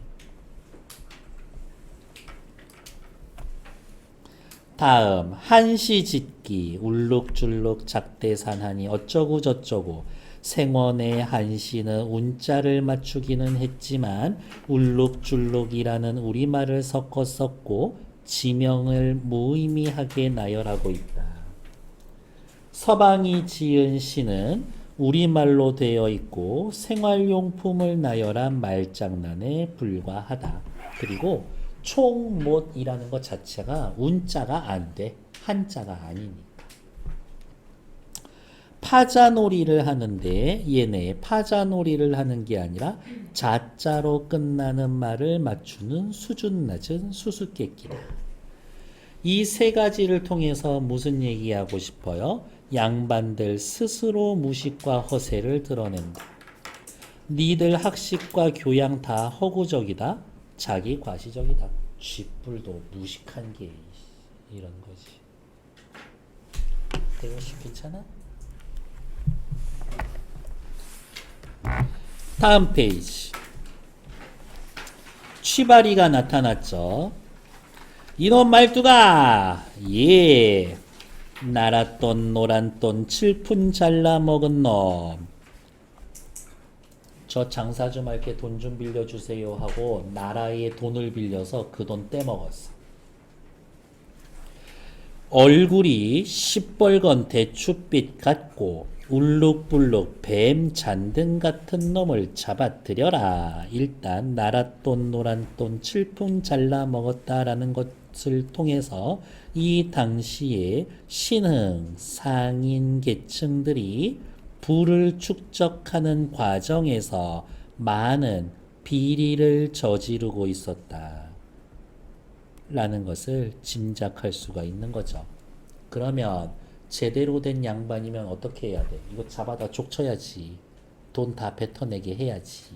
다음 한시짓기, 울룩줄룩 작대산하니 어쩌고 저쩌고. 생원의 한시는 운자를 맞추기는 했지만 울룩줄룩이라는 우리말을 섞어 썼고 지명을 무의미하게 나열하고 있다. 서방이 지은 시는 우리말로 되어 있고 생활용품을 나열한 말장난에 불과하다. 그리고 총못이라는 것 자체가 운자가 안 돼. 한자가 아니니까. 파자놀이를 하는데 얘네 파자놀이를 하는 게 아니라 자자로 끝나는 말을 맞추는 수준 낮은 수수께끼다. 이 세 가지를 통해서 무슨 얘기하고 싶어요? 양반들 스스로 무식과 허세를 드러낸다. 니들 학식과 교양 다 허구적이다. 자기 과시적이다. 쥐뿔도 무식한 게 이런 거지. 되게 쉽겠잖아? 다음 페이지. 취바리가 나타났죠. 이놈 말투가 예 나랏돈 노란돈 칠푼 잘라 먹은 놈. 저 장사 좀 할게 돈 좀 빌려주세요 하고 나라의 돈을 빌려서 그 돈 떼먹었어. 얼굴이 시뻘건 대추빛 같고 울룩불룩 뱀 잔등 같은 놈을 잡아들여라. 일단 나랏돈 노란돈 칠푼 잘라 먹었다라는 것을 통해서 이 당시에 신흥 상인 계층들이 부를 축적하는 과정에서 많은 비리를 저지르고 있었다 라는 것을 짐작할 수가 있는 거죠. 그러면 제대로 된 양반이면 어떻게 해야 돼? 이거 잡아다 족쳐야지. 돈 다 뱉어내게 해야지.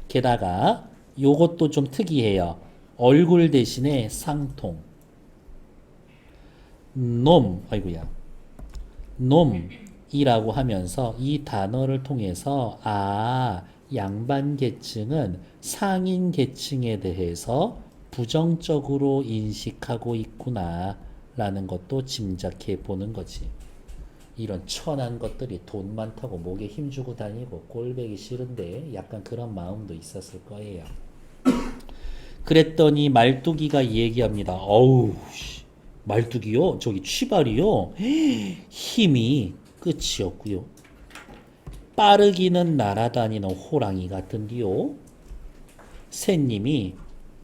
게다가 요것도 좀 특이해요. 얼굴 대신에 상통. 놈, 아이고야. 놈이라고 하면서 이 단어를 통해서 양반 계층은 상인 계층에 대해서 부정적으로 인식하고 있구나 라는 것도 짐작해 보는 거지. 이런 천한 것들이 돈 많다고 목에 힘주고 다니고 꼴배기 싫은데 약간 그런 마음도 있었을 거예요. 그랬더니 말뚝이가 얘기합니다. 어우, 말뚝이요? 저기 취발이요? 힘이 끝이 없고요. 빠르기는 날아다니는 호랑이 같은데요. 새님이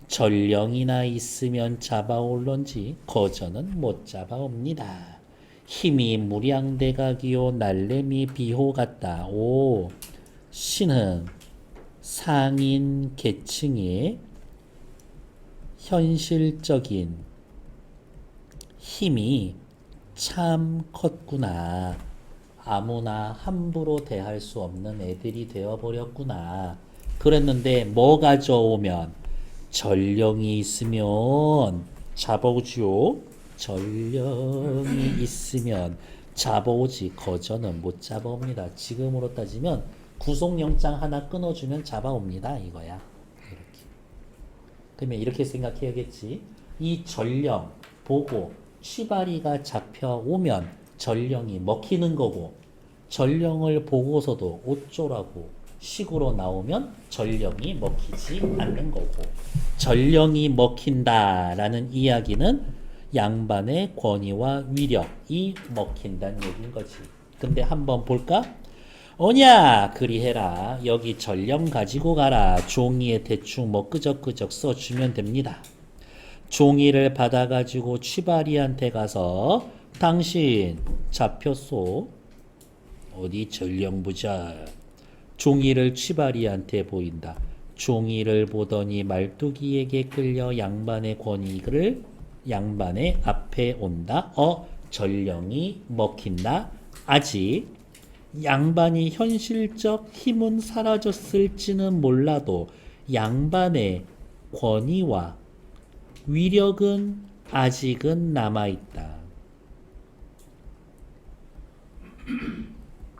전령이나 있으면 잡아올런지 거저는 못 잡아옵니다. 힘이 무량대각이요 날래미 비호 같다. 오, 신은 상인 계층의 현실적인 힘이 참 컸구나. 아무나 함부로 대할 수 없는 애들이 되어버렸구나. 그랬는데 뭐 가져오면 전령이 있으면 잡아오지요. 전령이 있으면 잡아오지. 거저는 못 잡아옵니다. 지금으로 따지면 구속영장 하나 끊어주면 잡아옵니다. 이거야. 이렇게. 그러면 이렇게 생각해야겠지. 이 전령 보고 취바리가 잡혀오면 전령이 먹히는 거고, 전령을 보고서도 어쩌라고 식으로 나오면 전령이 먹히지 않는 거고, 전령이 먹힌다라는 이야기는 양반의 권위와 위력이 먹힌다는 얘기인 거지. 근데 한번 볼까? 오냐 그리해라. 여기 전령 가지고 가라. 종이에 대충 뭐 끄적끄적 써주면 됩니다. 종이를 받아가지고 취바리한테 가서 당신 잡혔소. 어디 전령 보자. 종이를 취바리한테 보인다. 종이를 보더니 말뚝이에게 끌려 양반의 권위를 양반의 앞에 온다. 전령이 먹힌다. 아직 양반이 현실적 힘은 사라졌을지는 몰라도 양반의 권위와 위력은 아직은 남아있다.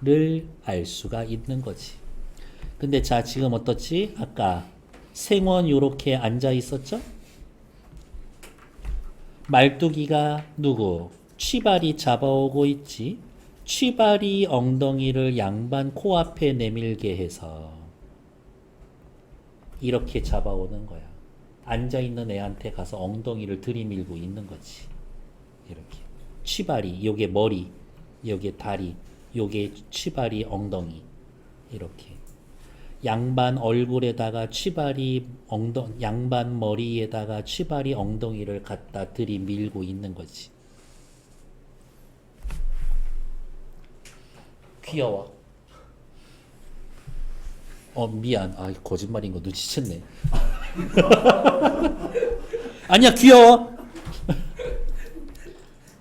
를 알 수가 있는 거지. 근데 자, 지금 어떻지? 아까 생원 요렇게 앉아 있었죠? 말뚝이가 누구? 취발이 잡아오고 있지. 취발이 엉덩이를 양반 코앞에 내밀게 해서 이렇게 잡아오는 거야. 앉아있는 애한테 가서 엉덩이를 들이밀고 있는 거지. 이렇게. 취발이, 요게 머리, 요게 다리, 요게 취발이 엉덩이. 이렇게. 양반 얼굴에다가 취발이 양반 머리에다가 취발이 엉덩이를 갖다 들이밀고 있는 거지. 귀여워. 미안. 거짓말인 거 눈치챘네. 아니야, 귀여워.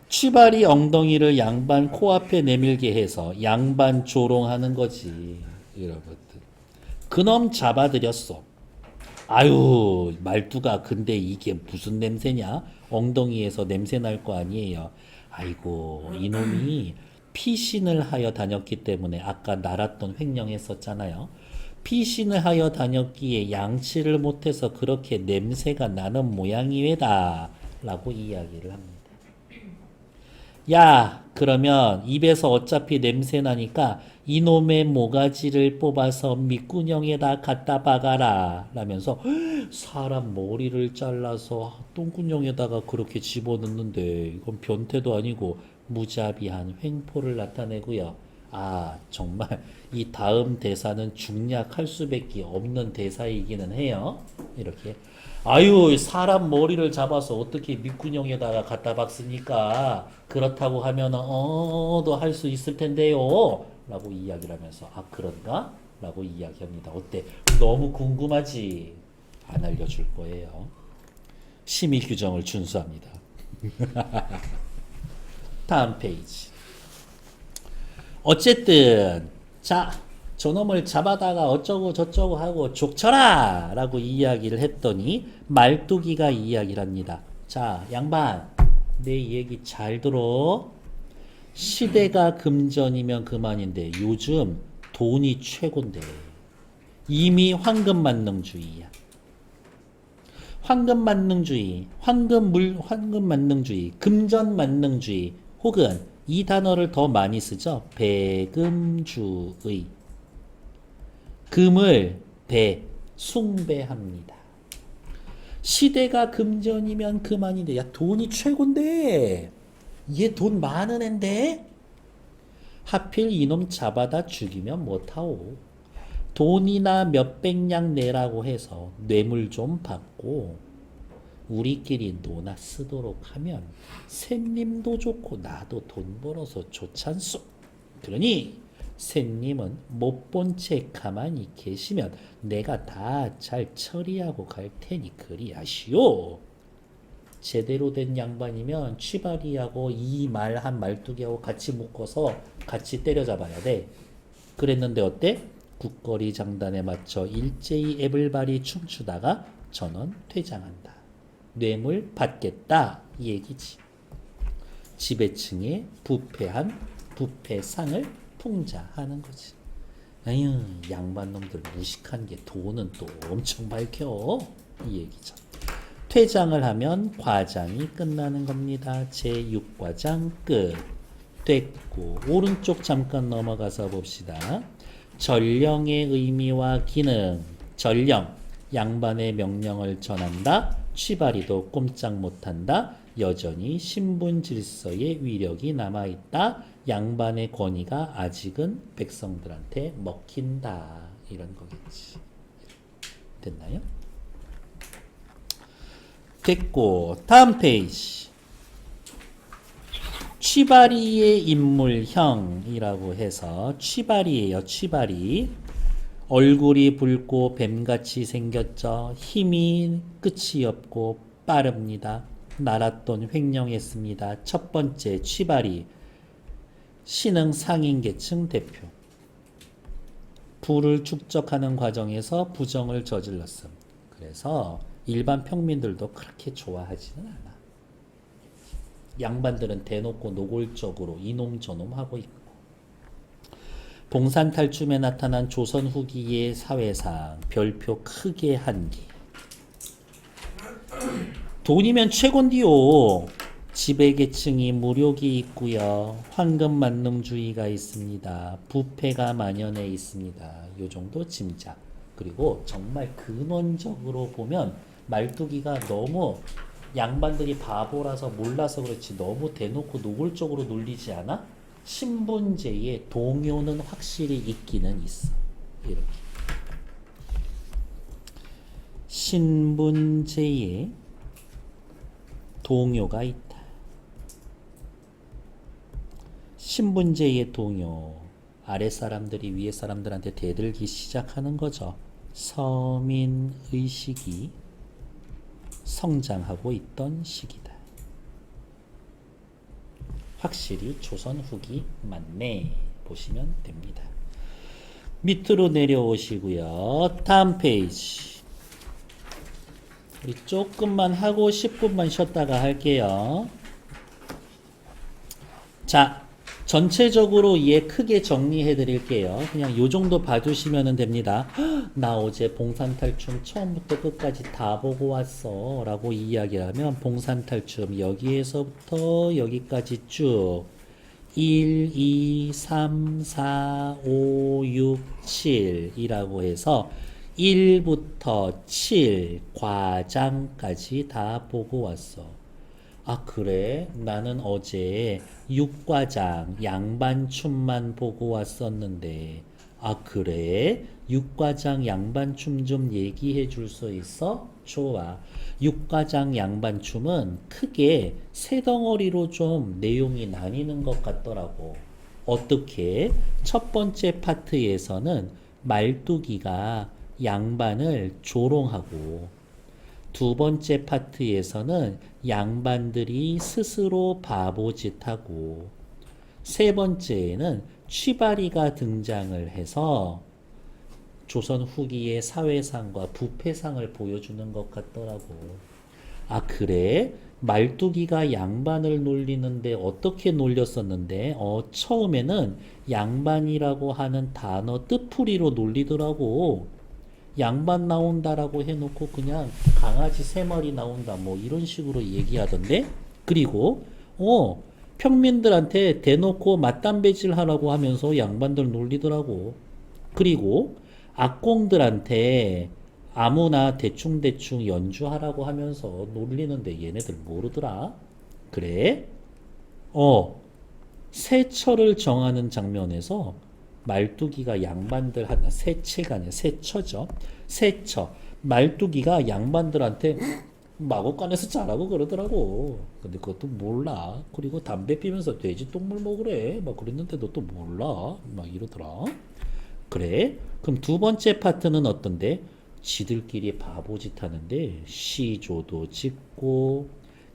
취발이 엉덩이를 양반 코앞에 내밀게 해서 양반 조롱하는 거지. 여러분들. 그놈 잡아들였어. 아유, 말투가 근데 이게 무슨 냄새냐? 엉덩이에서 냄새 날 거 아니에요. 아이고, 이놈이 피신을 하여 다녔기 때문에 아까 날았던 횡령했었잖아요. 피신을 하여 다녔기에 양치를 못해서 그렇게 냄새가 나는 모양이외다 라고 이야기를 합니다. 야, 그러면 입에서 어차피 냄새 나니까 이놈의 모가지를 뽑아서 밑구녕에다 갖다 박아라 라면서 사람 머리를 잘라서 똥구녕에다가 그렇게 집어넣는데 이건 변태도 아니고 무자비한 횡포를 나타내고요. 정말 이 다음 대사는 중략할 수밖에 없는 대사이기는 해요. 이렇게 아유, 사람 머리를 잡아서 어떻게 밑구녕에다가 갖다 박습니까? 그렇다고 하면 도 할 수 있을 텐데요 라고 이야기를 하면서 그런가? 라고 이야기합니다. 어때? 너무 궁금하지? 안 알려줄 거예요. 심의 규정을 준수합니다. 다음 페이지. 어쨌든 자, 저놈을 잡아다가 어쩌고 저쩌고 하고 족쳐라 라고 이야기를 했더니 말뚝이가 이야기를 합니다. 자, 양반 내 얘기 잘 들어. 시대가 금전이면 그만인데 요즘 돈이 최고인데 이미 황금만능주의야. 황금만능주의, 황금만능주의, 금전만능주의 혹은 이 단어를 더 많이 쓰죠. 배금주의. 금을 숭배합니다. 시대가 금전이면 그만인데 야 돈이 최고인데 얘 돈 많은 앤데 하필 이놈 잡아다 죽이면 못하오. 돈이나 몇백냥 내라고 해서 뇌물 좀 받고 우리끼리 노나 쓰도록 하면 샌님도 좋고 나도 돈 벌어서 좋잖소. 그러니 샌님은 못 본 채 가만히 계시면 내가 다 잘 처리하고 갈 테니 그리하시오. 제대로 된 양반이면 취바리하고 이 말 한 말뚝이하고 같이 묶어서 같이 때려잡아야 돼. 그랬는데 어때? 국거리 장단에 맞춰 일제히 애블바리 춤추다가 전원 퇴장한다. 뇌물 받겠다 이 얘기지. 지배층에 부패한 부패상을 풍자하는 거지. 아유, 양반놈들 무식한 게 돈은 또 엄청 밝혀 이 얘기죠. 퇴장을 하면 과장이 끝나는 겁니다. 제6과장 끝. 됐고 오른쪽 잠깐 넘어가서 봅시다. 전령의 의미와 기능. 전령, 양반의 명령을 전한다. 취바리도 꼼짝 못한다. 여전히 신분 질서의 위력이 남아있다. 양반의 권위가 아직은 백성들한테 먹힌다. 이런 거겠지. 됐나요? 됐고 다음 페이지. 취바리의 인물형이라고 해서 취바리예요. 취바리. 얼굴이 붉고 뱀같이 생겼죠. 힘이 끝이 없고 빠릅니다. 나랏돈 횡령했습니다. 첫 번째 취바리. 신흥 상인계층 대표. 부를 축적하는 과정에서 부정을 저질렀음. 그래서 일반 평민들도 그렇게 좋아하지는 않아. 양반들은 대놓고 노골적으로 이놈 저놈 하고 있고. 봉산탈춤에 나타난 조선 후기의 사회상 별표 크게 한기. 돈이면 최곤디요. 지배계층이 무력이 있고요. 황금만능주의가 있습니다. 부패가 만연해 있습니다. 요 정도 짐작. 그리고 정말 근원적으로 보면 말뚝이가 너무 양반들이 바보라서 몰라서 그렇지 너무 대놓고 노골적으로 놀리지 않아? 신분제의 동요는 확실히 있기는 있어. 이렇게. 신분제의 동요가 있다. 신분제의 동요. 아랫사람들이 위에 사람들한테 대들기 시작하는 거죠. 서민의식이 성장하고 있던 시기다. 확실히 조선 후기 맞네 보시면 됩니다. 밑으로 내려오시고요. 다음 페이지. 우리 조금만 하고 10분만 쉬었다가 할게요. 자, 전체적으로 얘 크게 정리해 드릴게요. 그냥 요 정도 봐주시면 됩니다. 나 어제 봉산탈춤 처음부터 끝까지 다 보고 왔어 라고 이야기하면 봉산탈춤 여기에서부터 여기까지 쭉 1, 2, 3, 4, 5, 6, 7 이라고 해서 1부터 7 과장까지 다 보고 왔어. 아 그래? 나는 어제 6과장 양반춤만 보고 왔었는데. 아 그래? 6과장 양반춤 좀 얘기해 줄 수 있어? 좋아. 6과장 양반춤은 크게 세 덩어리로 좀 내용이 나뉘는 것 같더라고. 어떻게? 첫 번째 파트에서는 말뚝이가 양반을 조롱하고, 두 번째 파트에서는 양반들이 스스로 바보짓하고, 세 번째에는 취바리가 등장을 해서 조선 후기의 사회상과 부패상을 보여주는 것 같더라고. 아 그래? 말뚝이가 양반을 놀리는데 어떻게 놀렸었는데? 처음에는 양반이라고 하는 단어 뜻풀이로 놀리더라고. 양반 나온다라고 해놓고 그냥 강아지 3마리 나온다 뭐 이런 식으로 얘기하던데. 그리고 평민들한테 대놓고 맞담배질 하라고 하면서 양반들 놀리더라고. 그리고 악공들한테 아무나 대충대충 연주하라고 하면서 놀리는데 얘네들 모르더라. 그래? 세처를 정하는 장면에서 말뚝이가 양반들 하나, 세체가 아니라 세처죠. 세처. 말뚝이가 양반들한테 마곡간에서 자라고 그러더라고. 근데 그것도 몰라. 그리고 담배 피면서 돼지 똥물 먹으래. 막 그랬는데도 또 몰라. 막 이러더라. 그래? 그럼 두 번째 파트는 어떤데? 지들끼리 바보짓 하는데 시조도 짓고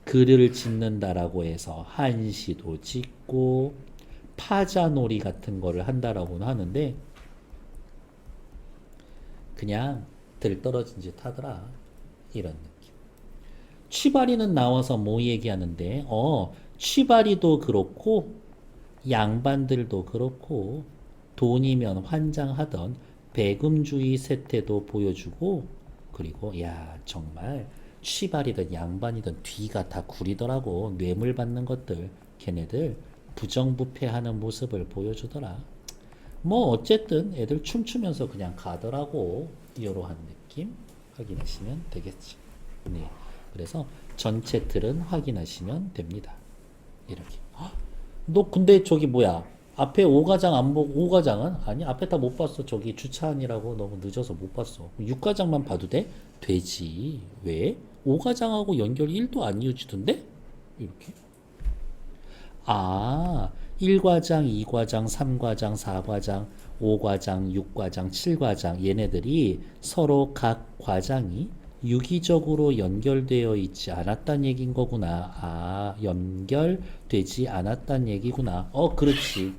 글을 짓는다라고 해서 한시도 짓고 파자놀이 같은 거를 한다라고는 하는데 그냥 들떨어진 짓 하더라. 이런 느낌. 취바리는 나와서 뭐 얘기하는데 취바리도 그렇고 양반들도 그렇고 돈이면 환장하던 배금주의 세태도 보여주고 그리고 야 정말 취발이든 양반이든 뒤가 다 구리더라고. 뇌물 받는 것들 걔네들 부정부패하는 모습을 보여주더라. 뭐 어쨌든 애들 춤추면서 그냥 가더라고. 이러한 느낌 확인하시면 되겠지. 네. 그래서 전체 틀은 확인하시면 됩니다. 이렇게. 너 근데 저기 뭐야? 앞에 5가장 안 보고 5가장은? 아니 앞에 다 못 봤어. 저기 주차하느라고 너무 늦어서 못 봤어. 6가장만 봐도 돼? 되지. 왜? 5가장하고 연결 1도 안 이어지던데? 이렇게. 1과장, 2과장, 3과장, 4과장, 5과장, 6과장, 7과장 얘네들이 서로 각 과장이 유기적으로 연결되어 있지 않았단 얘기인 거구나. 연결되지 않았단 얘기구나. 그렇지.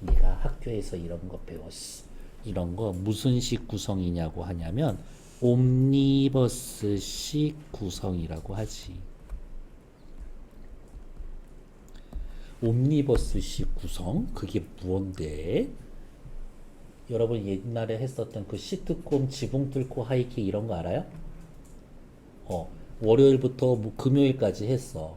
네가 학교에서 이런 거 배웠어. 이런 거 무슨 식 구성이냐고 하냐면 옴니버스식 구성이라고 하지. 옴니버스식 구성? 그게 뭔데? 여러분 옛날에 했었던 그 시트콤 지붕 뚫고 하이킥 이런 거 알아요? 월요일부터 뭐 금요일까지 했어.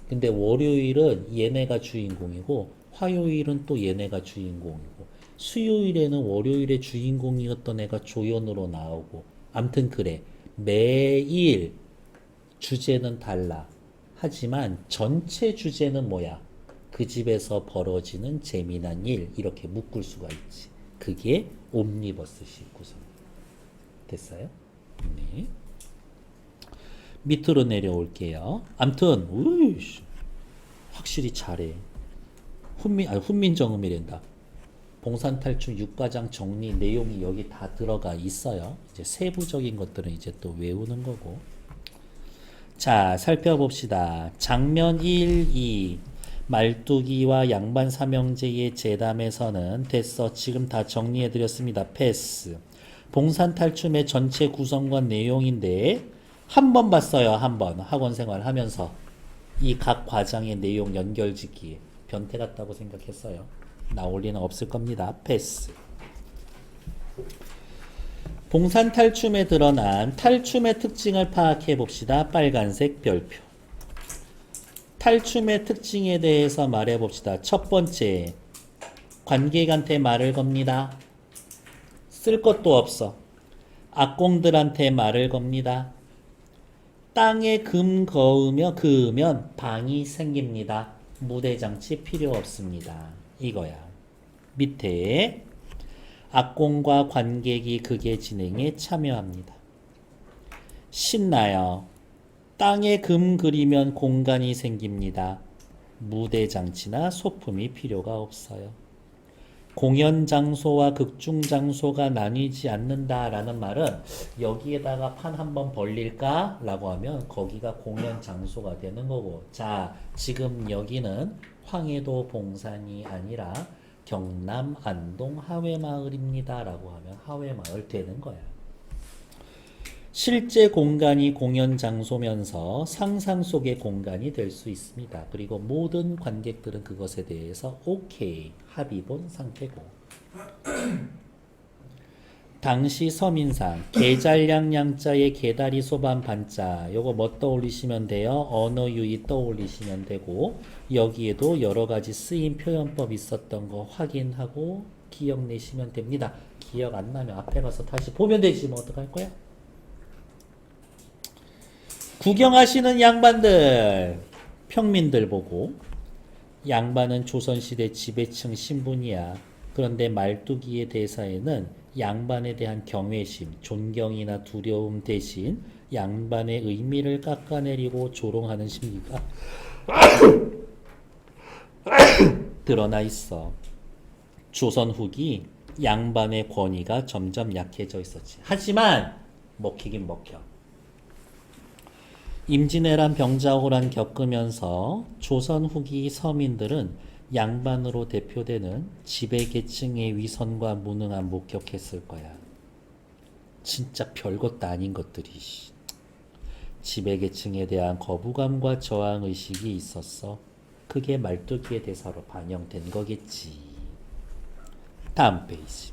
근데 월요일은 얘네가 주인공이고 화요일은 또 얘네가 주인공이고 수요일에는 월요일의 주인공이었던 애가 조연으로 나오고 암튼 그래. 매일 주제는 달라. 하지만 전체 주제는 뭐야? 그 집에서 벌어지는 재미난 일 이렇게 묶을 수가 있지. 그게 옴니버스식 구성. 됐어요? 네. 밑으로 내려올게요. 암튼 우이씨, 확실히 잘해. 훈민정음이란다. 봉산탈출 6과장 정리 내용이 여기 다 들어가 있어요. 이제 세부적인 것들은 이제 또 외우는 거고. 자, 살펴봅시다. 장면 1, 2. 말뚝이와 양반 삼형제의 재담에서는 됐어. 지금 다 정리해드렸습니다. 패스. 봉산탈춤의 전체 구성과 내용인데 한 번 봤어요. 한 번. 학원생활 하면서 이 각 과장의 내용 연결짓기 변태 같다고 생각했어요. 나올 리는 없을 겁니다. 패스. 봉산탈춤에 드러난 탈춤의 특징을 파악해 봅시다. 빨간색 별표. 탈춤의 특징에 대해서 말해 봅시다. 첫 번째, 관객한테 말을 겁니다. 쓸 것도 없어. 악공들한테 말을 겁니다. 땅에 금 그으면 방이 생깁니다. 무대장치 필요 없습니다. 이거야. 밑에 악공과 관객이 극의 진행에 참여합니다. 신나요. 땅에 금 그리면 공간이 생깁니다. 무대 장치나 소품이 필요가 없어요. 공연 장소와 극중 장소가 나뉘지 않는다라는 말은 여기에다가 판 한번 벌릴까? 라고 하면 거기가 공연 장소가 되는 거고. 자, 지금 여기는 황해도 봉산이 아니라 경남 안동 하회마을입니다. 라고 하면 하회마을 되는 거야. 실제 공간이 공연 장소면서 상상 속의 공간이 될 수 있습니다. 그리고 모든 관객들은 그것에 대해서 오케이 합의 본 상태고. 당시 서민상 계잘량양자의 계다리 소반 반자 요거 뭐 떠올리시면 돼요? 언어 유의 떠올리시면 되고 여기에도 여러 가지 쓰임 표현법 있었던 거 확인하고 기억내시면 됩니다. 기억 안 나면 앞에 가서 다시 보면 되지 뭐 어떡할 거야? 구경하시는 양반들, 평민들 보고 양반은 조선시대 지배층 신분이야. 그런데 말뚝이의 대사에는 양반에 대한 경외심, 존경이나 두려움 대신 양반의 의미를 깎아내리고 조롱하는 심리가 드러나 있어. 조선 후기 양반의 권위가 점점 약해져 있었지. 하지만 먹히긴 먹혀. 임진왜란 병자호란 겪으면서 조선 후기 서민들은 양반으로 대표되는 지배계층의 위선과 무능함 목격했을 거야. 진짜 별것도 아닌 것들이. 지배계층에 대한 거부감과 저항의식이 있었어. 그게 말뚝이의 대사로 반영된 거겠지. 다음 페이지.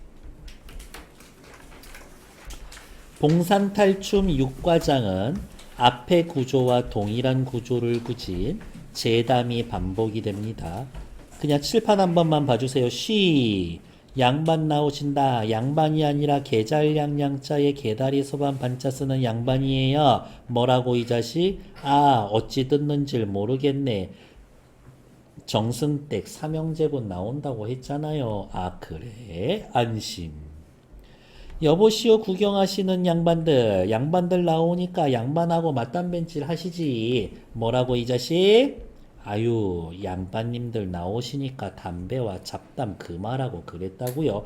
봉산탈춤 6과장은 앞의 구조와 동일한 구조를 구진 재담이 반복이 됩니다. 그냥 칠판 한 번만 봐주세요. 쉬. 양반 나오신다. 양반이 아니라 계잘양양자에 개다리 소반 반자 쓰는 양반이에요. 뭐라고 이 자식? 아, 어찌 듣는지 모르겠네. 정승댁 삼형제분 나온다고 했잖아요. 아, 그래? 안심. 여보시오 구경하시는 양반들 나오니까 양반하고 맞담벤질 하시지. 뭐라고 이 자식? 아유, 양반님들 나오시니까 담배와 잡담 그만하고 그랬다고요.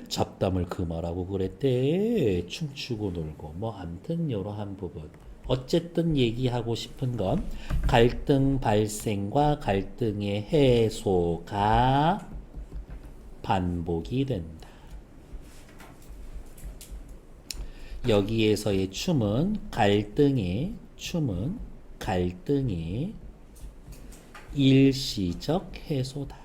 잡담을 그만하고 그랬대. 춤추고 놀고 뭐 암튼 요러한 부분. 어쨌든 얘기하고 싶은 건 갈등 발생과 갈등의 해소가 반복이 된다. 여기에서의 춤은 갈등의 일시적 해소다.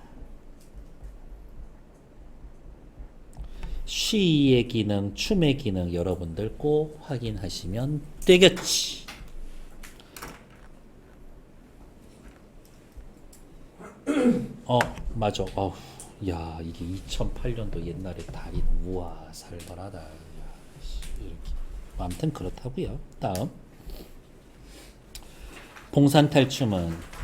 쉬의 기능, 춤의 기능 여러분들 꼭 확인하시면 되겠지. 맞아. 야, 이게 2008년도 옛날에 달인. 우와, 살벌하다. 야, 이렇게. 아무튼 그렇다고요. 다음. 봉산탈춤은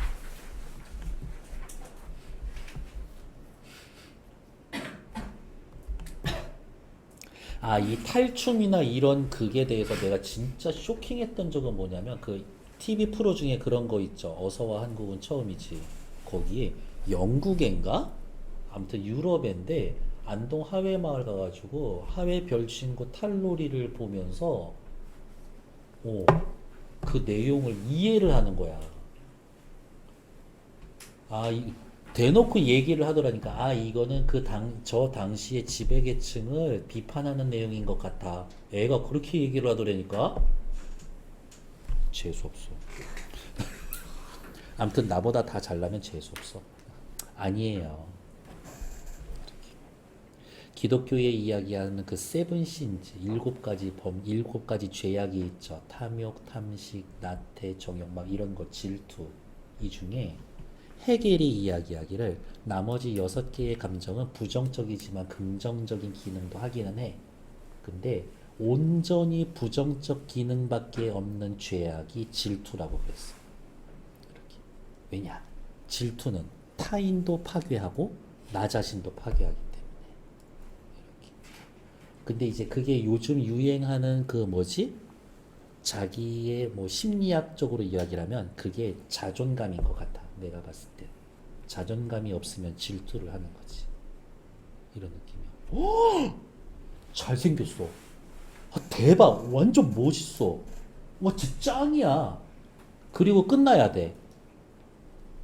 이 탈춤이나 이런 극에 대해서 내가 진짜 쇼킹했던 적은 뭐냐면 그 TV 프로 중에 그런 거 있죠. 어서와 한국은 처음이지. 거기에 영국인가? 아무튼 유럽인데 안동 하회마을 가가지고 하회 별친구 탈놀이를 보면서 그 내용을 이해를 하는 거야. 대놓고 얘기를 하더라니까. 이거는 저 당시의 지배계층을 비판하는 내용인 것 같아. 애가 그렇게 얘기를 하더라니까. 재수없어. 아무튼 나보다 다 잘나면 재수없어. 아니에요. 기독교에 이야기하는 그 세븐 신즈, 7가지 죄악이 있죠. 탐욕, 탐식, 나태, 정욕, 막 이런 거, 질투. 이 중에 헤겔이 이야기하기를 나머지 6개의 감정은 부정적이지만 긍정적인 기능도 하기는 해. 근데 온전히 부정적 기능밖에 없는 죄악이 질투라고 그랬어. 이렇게. 왜냐? 질투는 타인도 파괴하고 나 자신도 파괴하기 때문에. 이렇게. 근데 이제 그게 요즘 유행하는 그 자기의 심리학적으로 이야기라면 그게 자존감인 것 같아. 내가 봤을 때 자존감이 없으면 질투를 하는 거지. 이런 느낌이야. 잘생겼어. 대박. 완전 멋있어. 와, 진짜 짱이야. 그리고 끝나야 돼.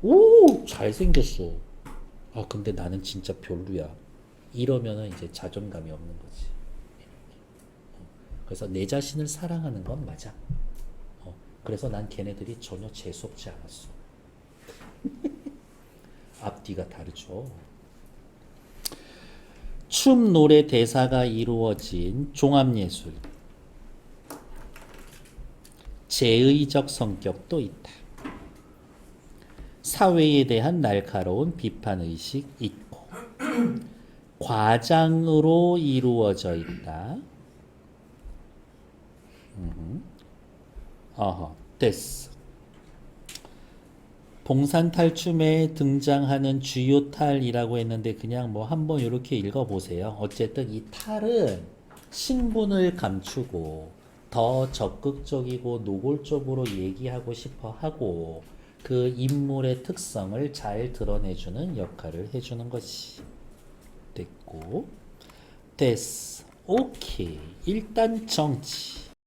오, 잘생겼어. 근데 나는 진짜 별로야. 이러면은 이제 자존감이 없는 거지. 그래서 내 자신을 사랑하는 건 맞아. 그래서 난 걔네들이 전혀 재수없지 않았어. 앞뒤가 다르죠. 춤, 노래, 대사가 이루어진 종합예술. 제의적 성격도 있다. 사회에 대한 날카로운 비판의식 있고 과장으로 이루어져 있다. 됐어. 봉산탈춤에 등장하는 주요 탈이라고 했는데 그냥 한번 이렇게 읽어보세요. 어쨌든 이 탈은 신분을 감추고 더 적극적이고 노골적으로 얘기하고 싶어 하고 그 인물의 특성을 잘 드러내주는 역할을 해주는 것이 됐고 됐어. 오케이. 일단 정치.